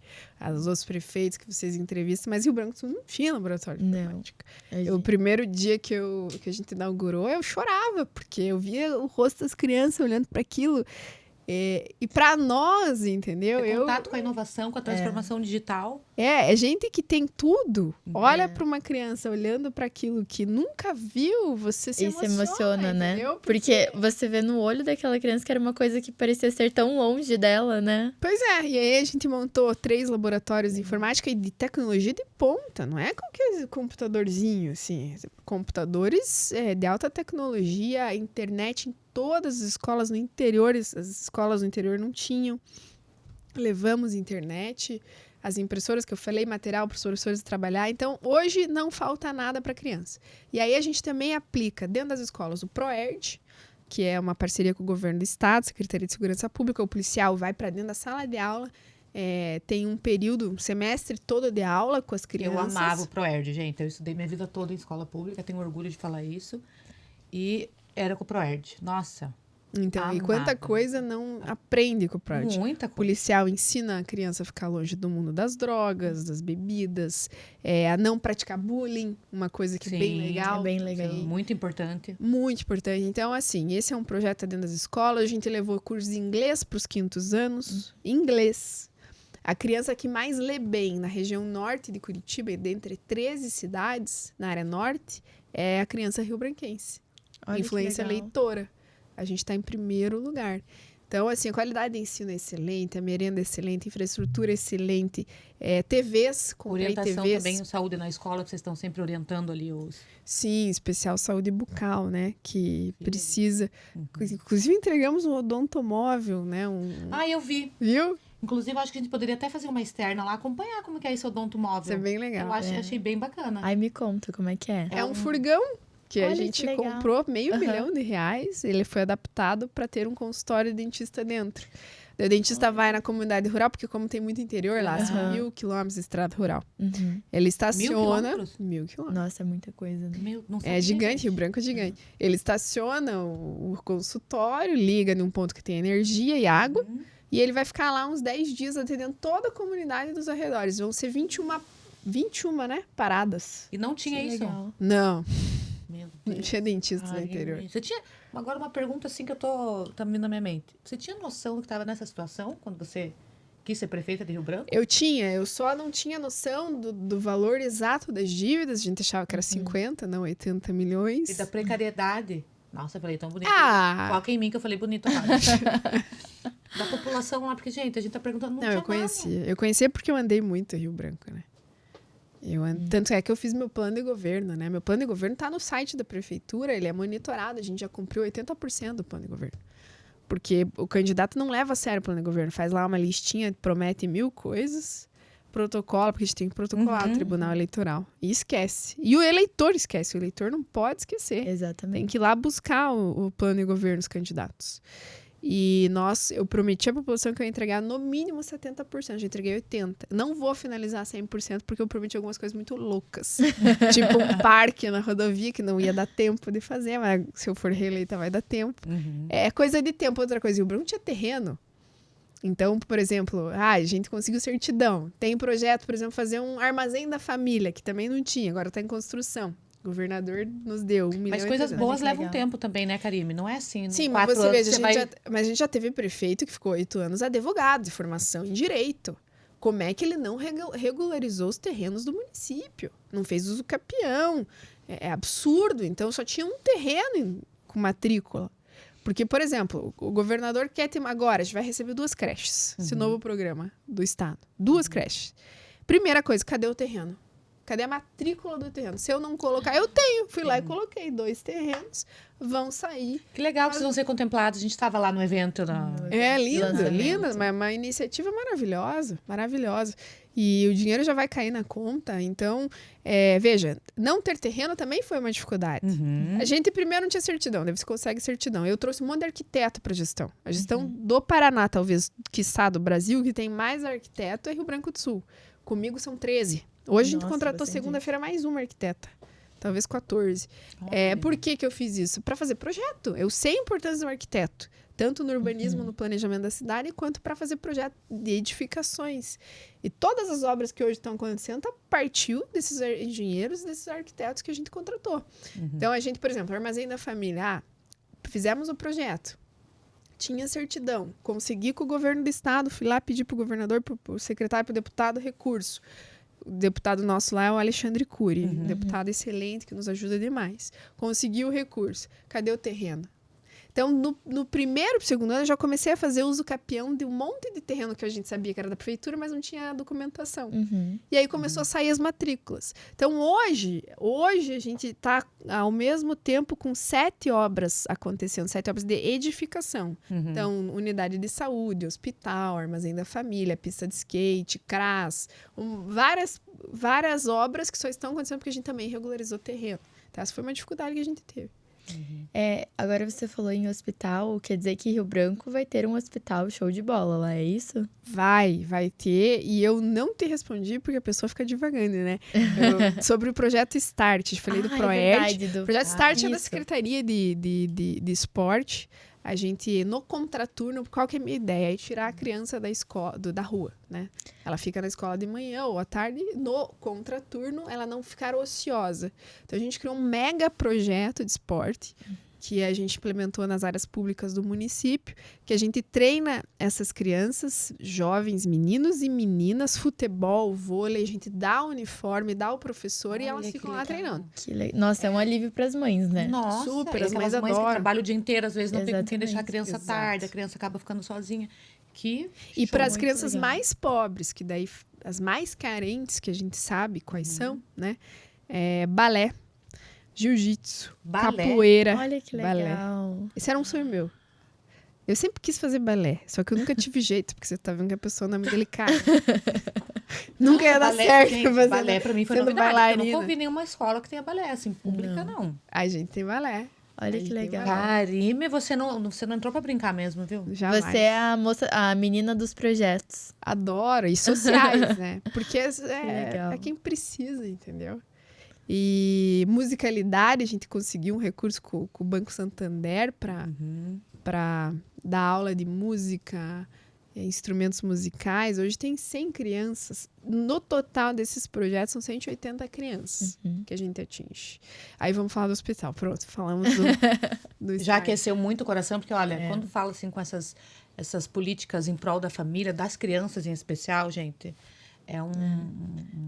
os outros prefeitos que vocês entrevistam, mas Rio Branco não tinha laboratório de Não. informática. O primeiro dia que a gente inaugurou, eu chorava, porque eu via o rosto das crianças olhando para aquilo. E para nós, entendeu? Ter contato com a inovação, com a transformação digital. É gente que tem tudo. Olha para uma criança olhando para aquilo que nunca viu, você se emociona, né? Entendeu? Porque você vê no olho daquela criança que era uma coisa que parecia ser tão longe dela, né? Pois é, e aí a gente montou 3 laboratórios de informática e de tecnologia de ponta, não é qualquer computadorzinho, assim. Computadores de alta tecnologia, internet em todas as escolas no interior, as escolas no interior não tinham. Levamos internet, as impressoras que eu falei, material para os professores trabalhar. Então, hoje não falta nada para a criança. E aí a gente também aplica dentro das escolas o ProERD, que é uma parceria com o governo do estado, Secretaria de Segurança Pública. O policial vai para dentro da sala de aula, tem um período, um semestre todo de aula com as crianças. Eu amava o ProERD, gente. Eu estudei minha vida toda em escola pública, tenho orgulho de falar isso. E era com o ProERD. Nossa. Então, amava. E quanta coisa não aprende com o ProERD. Muita O coisa. policial ensina a criança a ficar longe do mundo das drogas, das bebidas, a não praticar bullying, uma coisa que é bem Sim, legal. é bem legal. Sim, muito importante. Muito importante. Então, assim, esse é um projeto dentro das escolas. A gente levou curso de inglês para os 5º anos. Inglês. A criança que mais lê bem na região norte de Curitiba, dentre 13 cidades na área norte, é a criança rio-branquense. Olha Influência que legal. leitora. A gente está em primeiro lugar. Então, assim, a qualidade de ensino é excelente, a merenda é excelente, a infraestrutura é excelente, TVs, comprei Orientação TVs. também, saúde na escola, que vocês estão sempre orientando ali os... Sim, especial saúde bucal, né? Que precisa. Inclusive, entregamos um odontomóvel, né? Eu vi. Viu? Inclusive, acho que a gente poderia até fazer uma externa lá, acompanhar como que é esse odontomóvel. Isso é bem legal. Eu achei bem bacana. Ai, me conta como é que é. É um furgão que Olha a que gente legal. comprou R$500 mil. Ele foi adaptado para ter um consultório de dentista dentro. O dentista vai na comunidade rural, porque como tem muito interior lá, são 1.000 quilômetros de estrada rural. Uhum. Ele estaciona... 1.000 1.000 quilômetros. Nossa, é muita coisa, né? Não sabia, É gigante, gente. Rio Branco é gigante. Ele estaciona o consultório, liga num ponto que tem energia e água, e ele vai ficar lá uns 10 dias atendendo toda a comunidade dos arredores. Vão ser 21, né, paradas. E não tinha Que isso? legal. Não, Meu não Deus. tinha dentistas no Ai, interior. Você tinha... Agora uma pergunta assim que tá vindo na minha mente. Você tinha noção do que estava nessa situação quando você quis ser prefeita de Rio Branco? Eu só não tinha noção do valor exato das dívidas. A gente achava que era 50, não 80 milhões. E da precariedade? Nossa, eu falei tão bonito. Ah! Foca em mim que eu falei bonito lá. Da população lá, porque, gente, a gente tá perguntando, não Não, tinha eu conhecia. Eu conhecia porque eu andei muito em Rio Branco, né? Tanto é que eu fiz meu plano de governo, né? Meu plano de governo tá no site da prefeitura, ele é monitorado, a gente já cumpriu 80% do plano de governo. Porque o candidato não leva a sério o plano de governo, faz lá uma listinha, promete 1000 coisas, protocola, porque a gente tem que protocolar o Tribunal Eleitoral. E esquece. E o eleitor esquece, o eleitor não pode esquecer. Exatamente. Tem que ir lá buscar o plano de governo dos candidatos. E eu prometi à população que eu ia entregar no mínimo 70%. Eu já entreguei 80%. Não vou finalizar 100% porque eu prometi algumas coisas muito loucas. Tipo um parque na rodovia que não ia dar tempo de fazer, mas se eu for reeleita vai dar tempo. É coisa de tempo. Outra coisa, o Branco tinha terreno. Então, por exemplo, a gente conseguiu certidão. Tem projeto, por exemplo, fazer um armazém da família, que também não tinha, agora está em construção. O governador nos deu 1 milhão. Mas coisas boas que levam legal. tempo também, né, Karime? Não é assim. Sim, mas 4 você anos veja, vai... mas a gente já teve prefeito que ficou 8 anos advogado de formação em direito. Como é que ele não regularizou os terrenos do município? Não fez uso capião. É absurdo. Então, só tinha um terreno com matrícula. Porque, por exemplo, o governador quer ter... Agora, a gente vai receber 2 creches. Esse novo programa do estado. 2 creches. Primeira coisa, cadê o terreno? Cadê a matrícula do terreno? Se eu não colocar, eu tenho. Fui lá e coloquei 2 terrenos. Vão sair. Que legal que vocês vão ser contemplados. A gente estava lá no evento. É lindo, Lançamento. linda. Uma iniciativa maravilhosa. Maravilhosa. E o dinheiro já vai cair na conta. Então, veja, não ter terreno também foi uma dificuldade. A gente primeiro não tinha certidão. Daí você consegue certidão. Eu trouxe um monte de arquiteto para a gestão. A gestão do Paraná, talvez, quiçá do Brasil, que tem mais arquiteto é Rio Branco do Sul. Comigo são 13. Hoje a gente Nossa, contratou bastante segunda-feira mais uma arquiteta. Talvez 14. Por que eu fiz isso? Para fazer projeto. Eu sei a importância do arquiteto. Tanto no urbanismo, no planejamento da cidade, quanto para fazer projeto de edificações. E todas as obras que hoje estão acontecendo partiu desses engenheiros, desses arquitetos que a gente contratou. Então, a gente, por exemplo, Armazém da Família. Fizemos o projeto. tinha certidão. Consegui com o governo do estado, fui lá pedir pro governador, pro secretário, pro deputado recurso. O deputado nosso lá é o Alexandre Cury, um deputado excelente que nos ajuda demais. Consegui o recurso. Cadê o terreno? Então, no primeiro, segundo ano, eu já comecei a fazer uso capião de um monte de terreno que a gente sabia que era da prefeitura, mas não tinha documentação. E aí começou a sair as matrículas. Então, hoje a gente está, ao mesmo tempo, com 7 obras acontecendo, 7 obras de edificação. Então, unidade de saúde, hospital, armazém da família, pista de skate, CRAS, várias obras que só estão acontecendo porque a gente também regularizou terreno. Então, essa foi uma dificuldade que a gente teve. Agora você falou em hospital, quer dizer que Rio Branco vai ter um hospital show de bola lá, é isso? Vai ter, e eu não te respondi porque a pessoa fica divagando, né? Sobre o projeto START, falei do ProERD. O projeto START é da Secretaria de Esporte. A gente, no contraturno, qual que é a minha ideia? É tirar a criança da escola, da rua, né? Ela fica na escola de manhã ou à tarde, no contraturno, ela não ficar ociosa. Então, a gente criou um mega projeto de esporte, que a gente implementou nas áreas públicas do município, que a gente treina essas crianças, jovens, meninos e meninas, futebol, vôlei, a gente dá o uniforme, dá o professor e elas ficam lá treinando. Nossa, é um alívio para as mães, né? Nossa, super, as mães que adoram. trabalham o dia inteiro, às vezes não tem com quem Exatamente. deixar a criança Exato. tarde, a criança acaba ficando sozinha. E show, para as muito crianças legal. mais pobres, que daí as mais carentes, que a gente sabe quais são, né? Balé, jiu-jitsu, Balé? capoeira. Olha que balé. legal. Esse era um sonho meu. Eu sempre quis fazer balé, só que eu nunca tive jeito, porque você tá vendo que a pessoa não é muito delicada. Nunca ia dar balé, certo gente, fazendo, balé pra mim foi sendo novidade. Eu bailarina. nunca ouvi nenhuma escola que tenha balé, assim, pública não. A gente tem balé. Olha Aí que tem legal. Karime, você não entrou pra brincar mesmo, viu? Jamais. Você é a menina dos projetos. Adoro. E sociais, né? Porque legal. é quem precisa, entendeu? E musicalidade, a gente conseguiu um recurso com o Banco Santander para dar aula de música, instrumentos musicais. Hoje tem 100 crianças. No total desses projetos, são 180 crianças que a gente atinge. Aí vamos falar do hospital. Pronto, falamos do Já START. aqueceu muito o coração, porque, olha, quando fala assim com essas políticas em prol da família, das crianças em especial, gente, é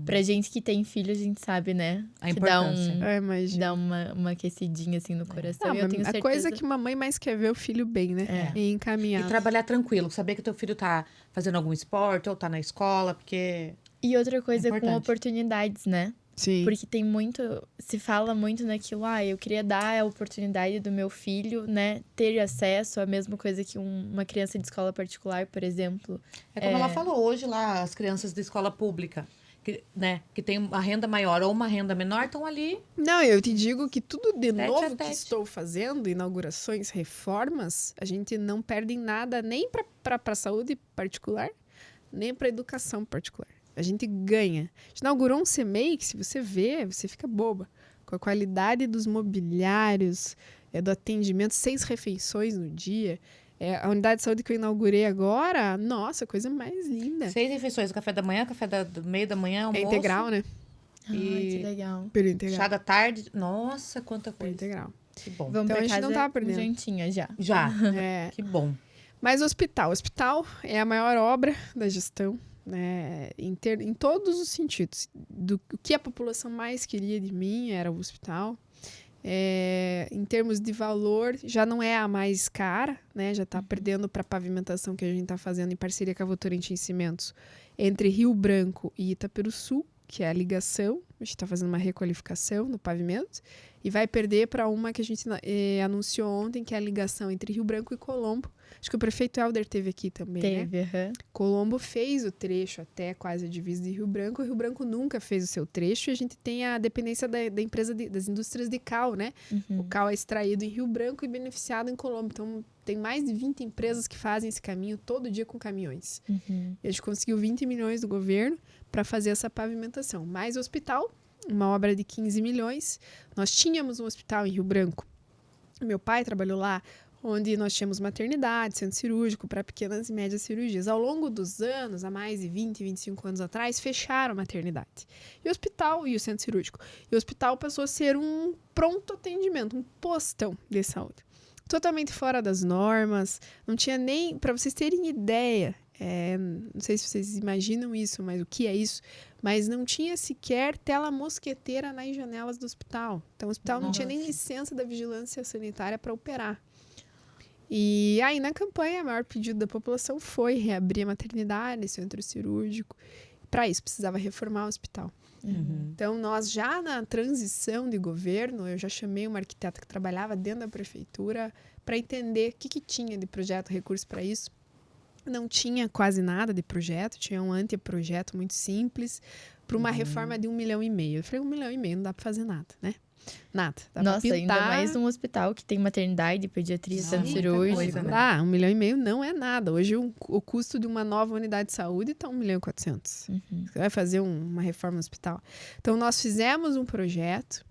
Pra gente que tem filho, a gente sabe, né? A Que dá, importância. Imagina. dá uma aquecidinha assim no coração. Não, E eu tenho a certeza... coisa que mamãe mais quer ver é o filho bem, né? E E encaminhado. trabalhar tranquilo, saber que teu filho tá fazendo algum esporte ou tá na escola, porque E outra coisa com importante. oportunidades, né? Sim. Porque tem muito... Se fala muito naquilo, eu queria dar a oportunidade do meu filho, né? Ter acesso à mesma coisa que uma criança de escola particular, por exemplo. é como ela falou hoje lá, as crianças da escola pública, que tem uma renda maior ou uma renda menor, estão ali. Não, eu te digo que tudo de Tete a novo que tete. estou fazendo, inaugurações, reformas, a gente não perde em nada nem para saúde particular, nem para educação particular. A gente ganha. A gente inaugurou um CMEI que, se você vê, você fica boba. Com a qualidade dos mobiliários, do atendimento, 6 refeições no dia. A unidade de saúde que eu inaugurei agora, nossa, coisa mais linda. 6 refeições, café da manhã, café do meio da manhã, almoço. É integral, né? Ai, E- que legal. Período integral. Chá da tarde. Nossa, quanta Período coisa. integral. Que bom. Vamos Então, pra a gente casa não tava perdendo. jantinha já. Já. É. Que bom. Mas o hospital é a maior obra da gestão, né? Em todos os sentidos. O que a população mais queria de mim era o hospital. Em termos de valor, já não é a mais cara, né? Já está perdendo para a pavimentação que a gente está fazendo em parceria com a Votorantim Cimentos entre Rio Branco e Itaperuçu, que é a ligação. A gente está fazendo uma requalificação no pavimento. E vai perder para uma que a gente anunciou ontem, que é a ligação entre Rio Branco e Colombo. Acho que o prefeito Helder teve aqui também, né? Teve, aham. Colombo fez o trecho até quase a divisa de Rio Branco. O Rio Branco nunca fez o seu trecho. E a gente tem a dependência da empresa das indústrias de cal, né? O cal é extraído em Rio Branco e beneficiado em Colombo. Então, tem mais de 20 empresas que fazem esse caminho todo dia com caminhões. E a gente conseguiu 20 milhões do governo para fazer essa pavimentação. Mais o hospital, uma obra de 15 milhões. Nós tínhamos um hospital em Rio Branco. Meu pai trabalhou lá, onde nós tínhamos maternidade, centro cirúrgico para pequenas e médias cirurgias. Ao longo dos anos, há mais de 20, 25 anos atrás, fecharam a maternidade. E o hospital e o centro cirúrgico. E o hospital passou a ser um pronto atendimento, um postão de saúde. totalmente fora das normas, não tinha nem, para vocês terem ideia, não sei se vocês imaginam isso, mas o que é isso, mas não tinha sequer tela mosqueteira nas janelas do hospital. Então o hospital não tinha nem licença da vigilância sanitária para operar. E aí na campanha, o maior pedido da população foi reabrir a maternidade, centro cirúrgico. Para isso precisava reformar o hospital. Então, nós já na transição de governo, eu já chamei uma arquiteta que trabalhava dentro da prefeitura para entender o que tinha de projeto, recurso para isso. Não tinha quase nada de projeto, tinha um anteprojeto muito simples para uma reforma de 1,5 milhão. Eu falei, 1,5 milhão não dá para fazer nada, né? Nada. Dá Nossa, pra ainda mais num hospital que tem maternidade, pediatria, centro cirúrgico. Coisa, né? 1,5 milhão não é nada. Hoje o custo de uma nova unidade de saúde está 1,4 milhão. Você vai fazer uma reforma no hospital. Então, nós fizemos um projeto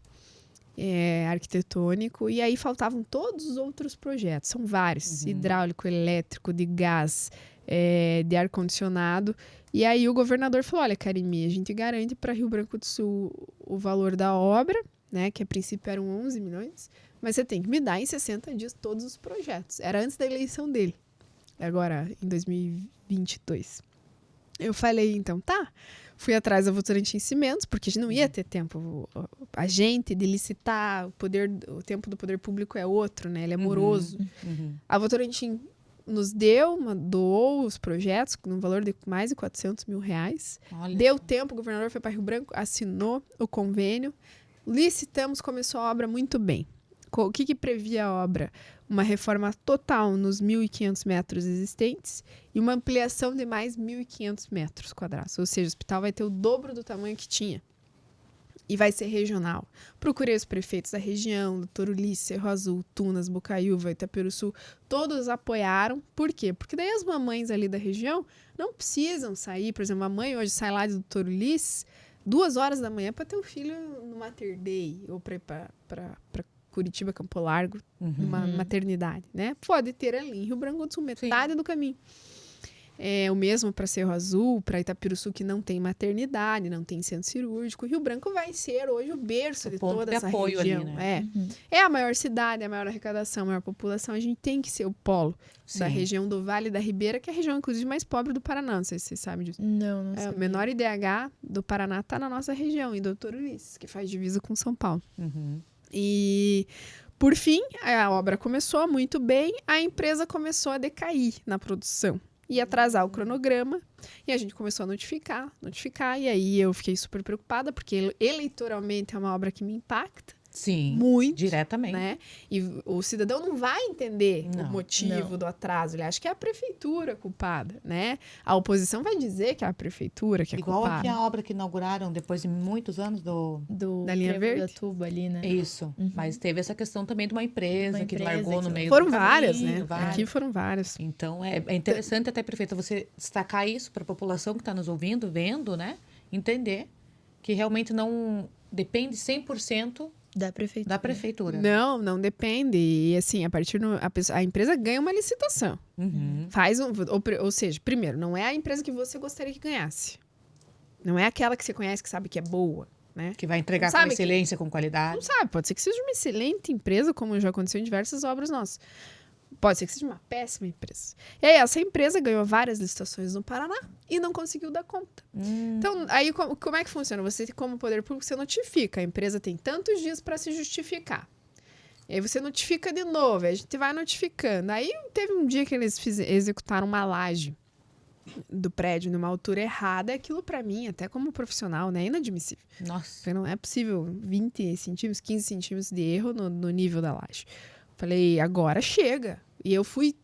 arquitetônico e aí faltavam todos os outros projetos. São vários. Hidráulico, elétrico, de gás, de ar-condicionado. E aí o governador falou, olha, Karimi, a gente garante para Rio Branco do Sul o valor da obra, né, que a princípio eram 11 milhões, mas você tem que me dar em 60 dias todos os projetos. Era antes da eleição dele, agora em 2022. Eu falei, então tá. Fui atrás da Votorantim Cimentos, porque a gente não ia ter tempo. A gente de licitar, o tempo do poder público é outro, né? Ele é moroso. A Votorantim nos doou os projetos no valor de mais de 400 mil reais. Olha. Deu tempo, o governador foi para Rio Branco, assinou o convênio. Licitamos, começou a obra muito bem. O que previa a obra? Uma reforma total nos 1.500 metros existentes e uma ampliação de mais 1.500 metros quadrados. Ou seja, o hospital vai ter o dobro do tamanho que tinha. E vai ser regional. Procurei os prefeitos da região, Doutor Ulisses, Cerro Azul, Tunas, Bocaiúva, Itaperuçu, todos apoiaram. Por quê? Porque daí as mamães ali da região não precisam sair. Por exemplo, a mãe hoje sai lá de Doutor Ulisses 2 horas da manhã para ter o filho no Mater Day ou para ir para Curitiba, Campo Largo, numa maternidade, né? Pode ter ali em Rio Branco do Sul, metade do caminho. O mesmo para Cerro Azul, para Itaperuçu, que não tem maternidade, não tem centro cirúrgico. Rio Branco vai ser hoje o berço de toda essa região. Ali, né? É a maior cidade, a maior arrecadação, a maior população. A gente tem que ser o polo da região do Vale da Ribeira, que é a região, inclusive, mais pobre do Paraná. Não sei se vocês sabem disso. Não sei. O menor IDH do Paraná está na nossa região, em Doutor Ulisses, que faz divisa com São Paulo. E, por fim, a obra começou muito bem, a empresa começou a decair na produção e atrasar o cronograma, e a gente começou a notificar, e aí eu fiquei super preocupada, porque eleitoralmente é uma obra que me impacta. Sim, muito, diretamente. Né? E o cidadão não vai entender o motivo do atraso. Ele acha que é a prefeitura culpada, né? A oposição vai dizer que é a prefeitura que é Igual culpada. Igual aqui a obra que inauguraram depois de muitos anos da linha verde. Da tuba ali, né? Isso. Mas teve essa questão também de uma empresa que largou no meio do caminho. Foram várias, né? Aqui foram várias. Então, é interessante até, prefeita, você destacar isso para a população que está nos ouvindo, vendo, né? Entender que realmente não depende 100% da prefeitura. Não depende. E assim, a empresa ganha uma licitação. Ou seja, primeiro, não é a empresa que você gostaria que ganhasse. Não é aquela que você conhece, que sabe que é boa, né? Que vai entregar com excelência, com qualidade. Não sabe, pode ser que seja uma excelente empresa, como já aconteceu em diversas obras nossas. Pode ser que seja uma péssima empresa. E aí, essa empresa ganhou várias licitações no Paraná e não conseguiu dar conta. Então, aí como é que funciona? Você, como poder público, você notifica. A empresa tem tantos dias para se justificar. E aí você notifica de novo, aí a gente vai notificando. Aí teve um dia que eles executaram uma laje do prédio numa altura errada. Aquilo, para mim, até como profissional, né, é inadmissível. Nossa. Porque não é possível 20 centímetros, 15 centímetros de erro no nível da laje. Falei, agora chega. E eu fui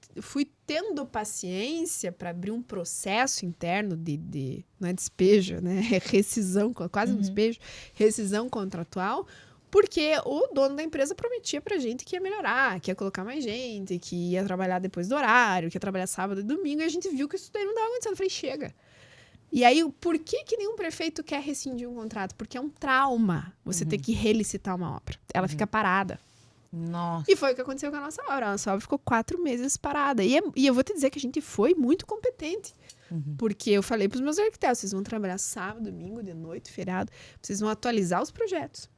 tendo paciência para abrir um processo interno não é despejo, né? É rescisão, quase um despejo, rescisão contratual, porque o dono da empresa prometia pra gente que ia melhorar, que ia colocar mais gente, que ia trabalhar depois do horário, que ia trabalhar sábado e domingo, e a gente viu que isso daí não estava acontecendo. Eu falei, chega. E aí, por que nenhum prefeito quer rescindir um contrato? Porque é um trauma você ter que relicitar uma obra. Ela fica parada. Nossa. E foi o que aconteceu com a nossa obra. A nossa obra ficou 4 meses parada. E eu vou te dizer que a gente foi muito competente. Porque eu falei para os meus arquitetos, vocês vão trabalhar sábado, domingo, de noite, feriado. Vocês vão atualizar os projetos.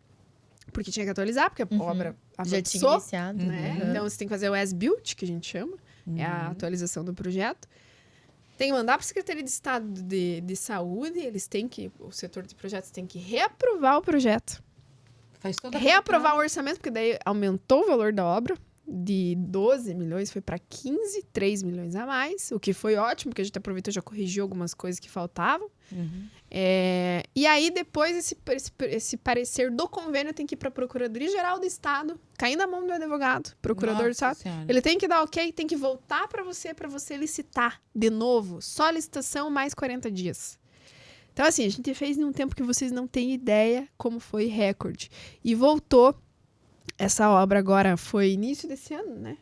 porque tinha que atualizar, porque a obra Já tinha avançou, iniciado. né? Uhum. Então, você tem que fazer o as-built, que a gente chama, é a atualização do projeto. Tem que mandar para a Secretaria de Estado de Saúde, o setor de projetos tem que reaprovar o projeto. Faz toda a Reaprovar o orçamento, porque daí aumentou o valor da obra, de 12 milhões foi para 15, 3 milhões a mais, o que foi ótimo, porque a gente aproveitou e já corrigiu algumas coisas que faltavam. E aí, depois, esse parecer do convênio tem que ir para a Procuradoria-Geral do Estado, cair na mão do advogado, procurador do Estado. Ele tem que dar ok, tem que voltar para você licitar de novo. Só licitação mais 40 dias. Então, assim, a gente fez em um tempo que vocês não têm ideia como foi recorde. E voltou. Essa obra agora foi início desse ano, né?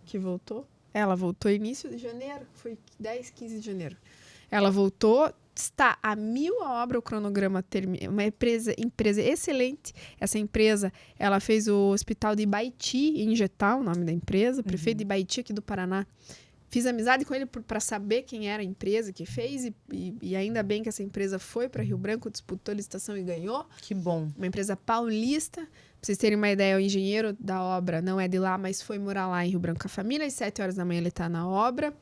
Que voltou. Ela voltou início de janeiro. Foi 10, 15 de janeiro. Ela voltou. Está a 1000 a obra, o cronograma termina. Uma empresa excelente. Essa empresa, ela fez o hospital de Ibaiti, em Getá, o nome da empresa. O prefeito de Ibaiti, aqui do Paraná. Fiz amizade com ele para saber quem era a empresa que fez. E ainda bem que essa empresa foi para Rio Branco, disputou a licitação e ganhou. Que bom. Uma empresa paulista. Pra vocês terem uma ideia, o engenheiro da obra não é de lá, mas foi morar lá em Rio Branco com a família. Às 7 horas da manhã ele está na obra.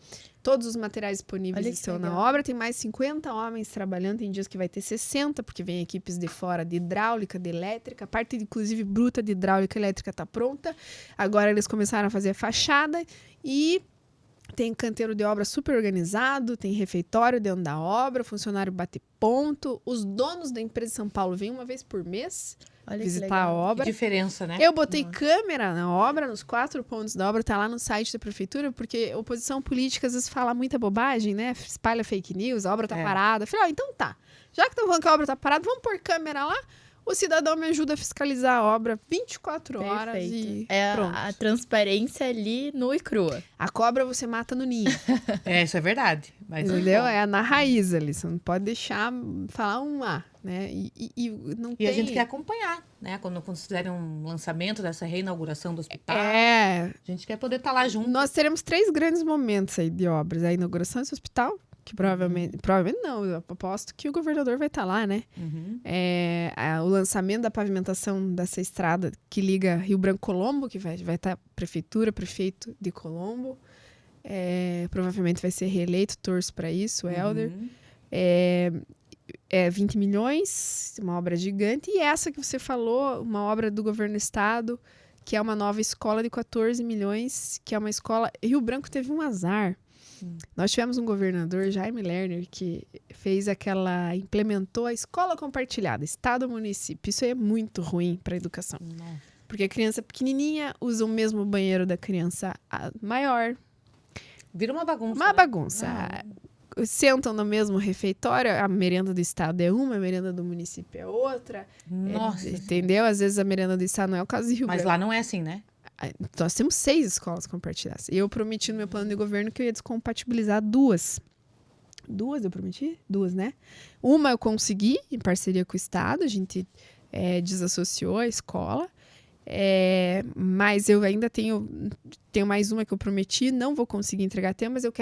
Todos os materiais disponíveis estão na obra. Tem mais 50 homens trabalhando. Tem dias que vai ter 60, porque vem equipes de fora de hidráulica, de elétrica. A parte, inclusive, bruta de hidráulica e elétrica está pronta. Agora eles começaram a fazer a fachada e... Tem canteiro de obra super organizado, tem refeitório dentro da obra, funcionário bate ponto. Os donos da empresa de São Paulo vêm uma vez por mês visitar a obra. Que diferença, né? Eu botei câmera na obra, nos 4 pontos da obra, tá lá no site da prefeitura, porque a oposição política às vezes fala muita bobagem, né? Espalha fake news, a obra tá parada. Eu falei, então tá. Já que estão falando que a obra tá parada, vamos pôr câmera lá. O cidadão me ajuda a fiscalizar a obra 24 horas e pronto. A transparência ali nua e crua. A cobra você mata no ninho. Isso é verdade. Mas entendeu? É na raiz ali. Você não pode deixar falar um A, né? Não tem... a gente quer acompanhar, né? Quando fizerem um lançamento dessa reinauguração do hospital. A gente quer poder estar lá junto. Nós teremos 3 grandes momentos aí de obras. A inauguração desse hospital, que provavelmente não, eu aposto que o governador vai estar lá, né? O lançamento da pavimentação dessa estrada que liga Rio Branco-Colombo, que vai estar prefeito de Colombo. Provavelmente vai ser reeleito, torço para isso, o Helder. 20 milhões, uma obra gigante. E essa que você falou, uma obra do governo do estado, que é uma nova escola de 14 milhões, que é uma escola... Rio Branco teve um azar. Nós tivemos um governador, Jaime Lerner, que implementou a escola compartilhada, estado-município. Isso aí é muito ruim para a educação. Porque a criança pequenininha usa o mesmo banheiro da criança maior. Vira uma bagunça. Uma bagunça. Sentam no mesmo refeitório, a merenda do estado é uma, a merenda do município é outra. Nossa. Entendeu? Às vezes a merenda do estado não é o caso de Rio Branco. Mas lá não é assim, né? Nós temos 6 escolas compartilhadas. E eu prometi no meu plano de governo que eu ia descompatibilizar 2. 2 eu prometi? 2, né? Uma eu consegui, em parceria com o Estado. A gente desassociou a escola. Mas eu ainda tenho mais uma que eu prometi. Não vou conseguir entregar a tempo, mas eu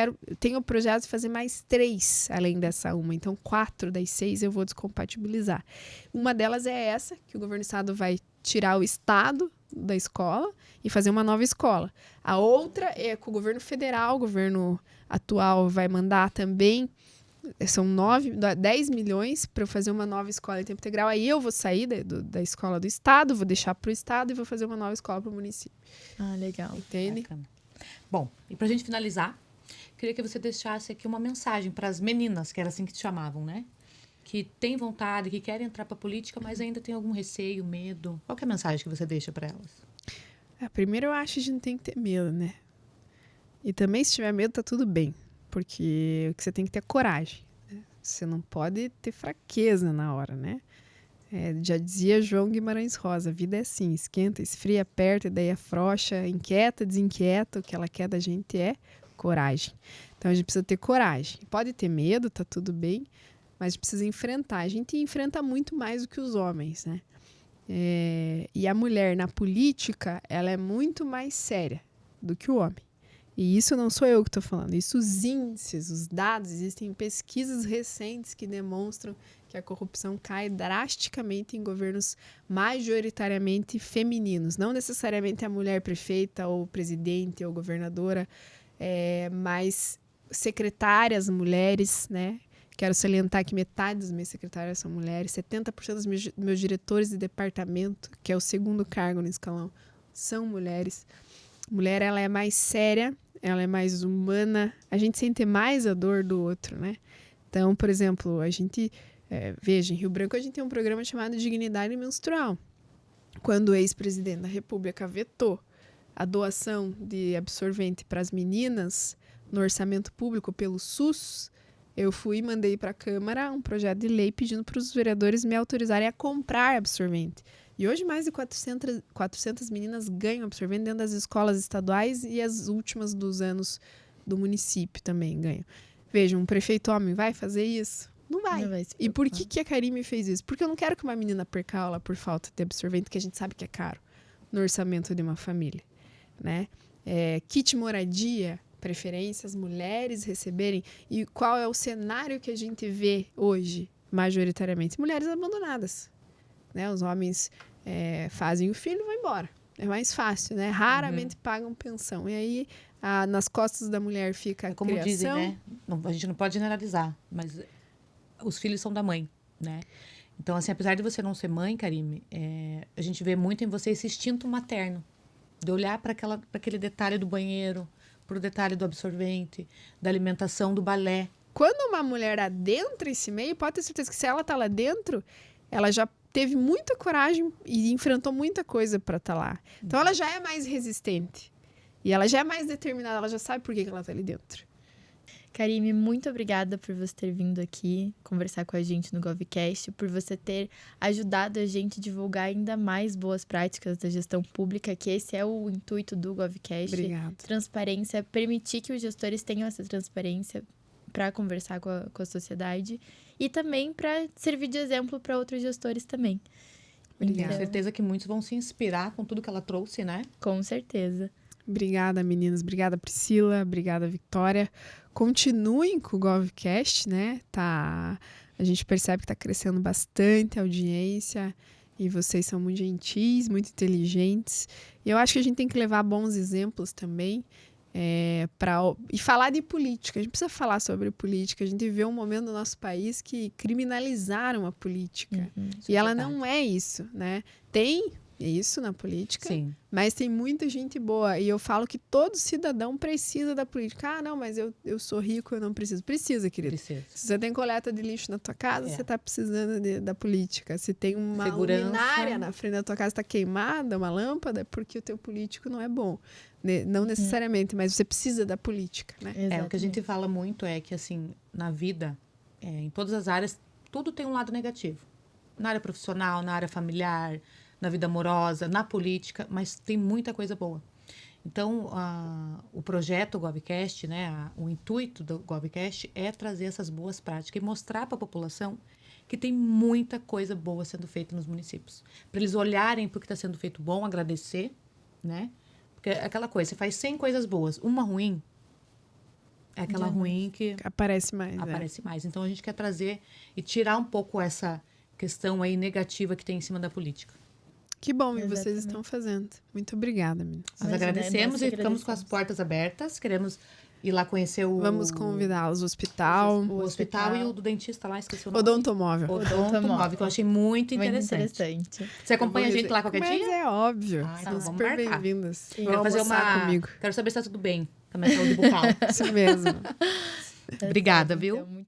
tenho o projeto de fazer mais 3 além dessa uma. Então, 4 das 6 eu vou descompatibilizar. Uma delas é essa, que o governo do Estado vai tirar o Estado da escola e fazer uma nova escola. A outra é que o governo federal, o governo atual, vai mandar também, são 10 milhões para eu fazer uma nova escola em tempo integral. Aí eu vou sair da escola do estado, vou deixar para o estado e vou fazer uma nova escola para o município. Legal. Entende? Bacana. Bom, e para a gente finalizar, queria que você deixasse aqui uma mensagem para as meninas, que era assim que te chamavam, né? Que têm vontade, que querem entrar para a política, mas ainda tem algum receio, medo. Qual que é a mensagem que você deixa para elas? Primeiro, eu acho que a gente não tem que ter medo, né? E também, se tiver medo, tá tudo bem. Porque você tem que ter coragem. Né? Você não pode ter fraqueza na hora, né? Já dizia João Guimarães Rosa, a vida é assim, esquenta, esfria, aperta, daí afrouxa, inquieta, desinquieta. O que ela quer da gente é coragem. Então, a gente precisa ter coragem. Pode ter medo, tá tudo bem. Mas a gente precisa enfrentar. A gente enfrenta muito mais do que os homens, né? E a mulher na política, ela é muito mais séria do que o homem. E isso não sou eu que estou falando, isso os índices, os dados, existem pesquisas recentes que demonstram que a corrupção cai drasticamente em governos majoritariamente femininos. Não necessariamente a mulher prefeita ou presidente ou governadora, mas secretárias mulheres, né? Quero salientar que metade das minhas secretárias são mulheres, 70% dos meus diretores de departamento, que é o segundo cargo no escalão, são mulheres. Mulher, ela é mais séria, ela é mais humana, a gente sente mais a dor do outro, né? Então, por exemplo, a gente, veja, em Rio Branco a gente tem um programa chamado Dignidade Menstrual. Quando o ex-presidente da República vetou a doação de absorvente para as meninas no orçamento público pelo SUS, eu fui e mandei para a Câmara um projeto de lei pedindo para os vereadores me autorizarem a comprar absorvente. E hoje mais de 400 meninas ganham absorvente dentro das escolas estaduais e as últimas dos anos do município também ganham. Veja, um prefeito homem vai fazer isso? Não vai. Não vai se E por preocupar. que a Karime fez isso? Porque eu não quero que uma menina perca aula por falta de absorvente, que a gente sabe que é caro no orçamento de uma família, né? Kit moradia, preferências, mulheres receberem. E qual é o cenário que a gente vê hoje, majoritariamente? Mulheres abandonadas. Né? Os homens fazem o filho e vão embora. É mais fácil, né? Raramente pagam pensão. E aí, nas costas da mulher fica a Como criação. dizem, né? A gente não pode generalizar, mas os filhos são da mãe, né? Então, assim, apesar de você não ser mãe, Karime, a gente vê muito em você esse instinto materno, de olhar para aquele detalhe do banheiro, para o detalhe do absorvente, da alimentação, do balé. Quando uma mulher adentra esse meio, pode ter certeza que se ela tá lá dentro, ela já teve muita coragem e enfrentou muita coisa para estar lá. Então ela já é mais resistente. E ela já é mais determinada, ela já sabe por que ela tá ali dentro. Karime, muito obrigada por você ter vindo aqui conversar com a gente no GovCast, por você ter ajudado a gente a divulgar ainda mais boas práticas da gestão pública, que esse é o intuito do GovCast. Obrigada. Transparência, permitir que os gestores tenham essa transparência para conversar com a sociedade e também para servir de exemplo para outros gestores também. Obrigada. Tenho certeza que muitos vão se inspirar com tudo que ela trouxe, né? Com certeza. Obrigada, meninas. Obrigada, Priscila. Obrigada, Victória. Continuem com o GovCast, né? A gente percebe que está crescendo bastante a audiência e vocês são muito gentis, muito inteligentes. E eu acho que a gente tem que levar bons exemplos também e falar de política. A gente precisa falar sobre política. A gente viveu um momento no nosso país que criminalizaram a política. E ela não é isso, né? Tem isso na política, Sim. mas tem muita gente boa. E eu falo que todo cidadão precisa da política. Ah, não, mas eu sou rico, eu não preciso. Precisa, querido. Precisa. Se você tem coleta de lixo na tua casa, você está precisando da política. Se tem uma Segurança. luminária na frente da tua casa, está queimada, uma lâmpada, é porque o teu político não é bom. Não necessariamente, mas você precisa da política, né? O que a gente fala muito é que, assim, na vida, em todas as áreas, tudo tem um lado negativo. Na área profissional, na área familiar, na vida amorosa, na política, mas tem muita coisa boa. Então, o projeto GovCast, né, o intuito do GovCast é trazer essas boas práticas e mostrar para a população que tem muita coisa boa sendo feita nos municípios. Para eles olharem para o que está sendo feito bom, agradecer, né? Porque é aquela coisa, você faz 100 coisas boas, uma ruim, é aquela ruim que Aparece mais. aparece mais. Então, a gente quer trazer e tirar um pouco essa questão aí negativa que tem em cima da política. Que bom que vocês Exatamente. estão fazendo. Muito obrigada, meninas. Nós Imagina, agradecemos nós e que ficamos com as agradecemos. portas abertas. Queremos ir lá conhecer o... Vamos convidá-los ao hospital. O hospital e o do dentista lá, esqueci o nome. Odontomóvel. Odontomóvel, que eu achei muito interessante. Muito interessante. Você acompanha a gente lá qualquer Mas dia? é óbvio. Ah, então São vamos super marcar. bem-vindas. Sim. Vão Quero fazer almoçar comigo. Quero saber se tá tudo bem com a minha saúde bucal. Isso mesmo. Obrigada, viu? Então, muito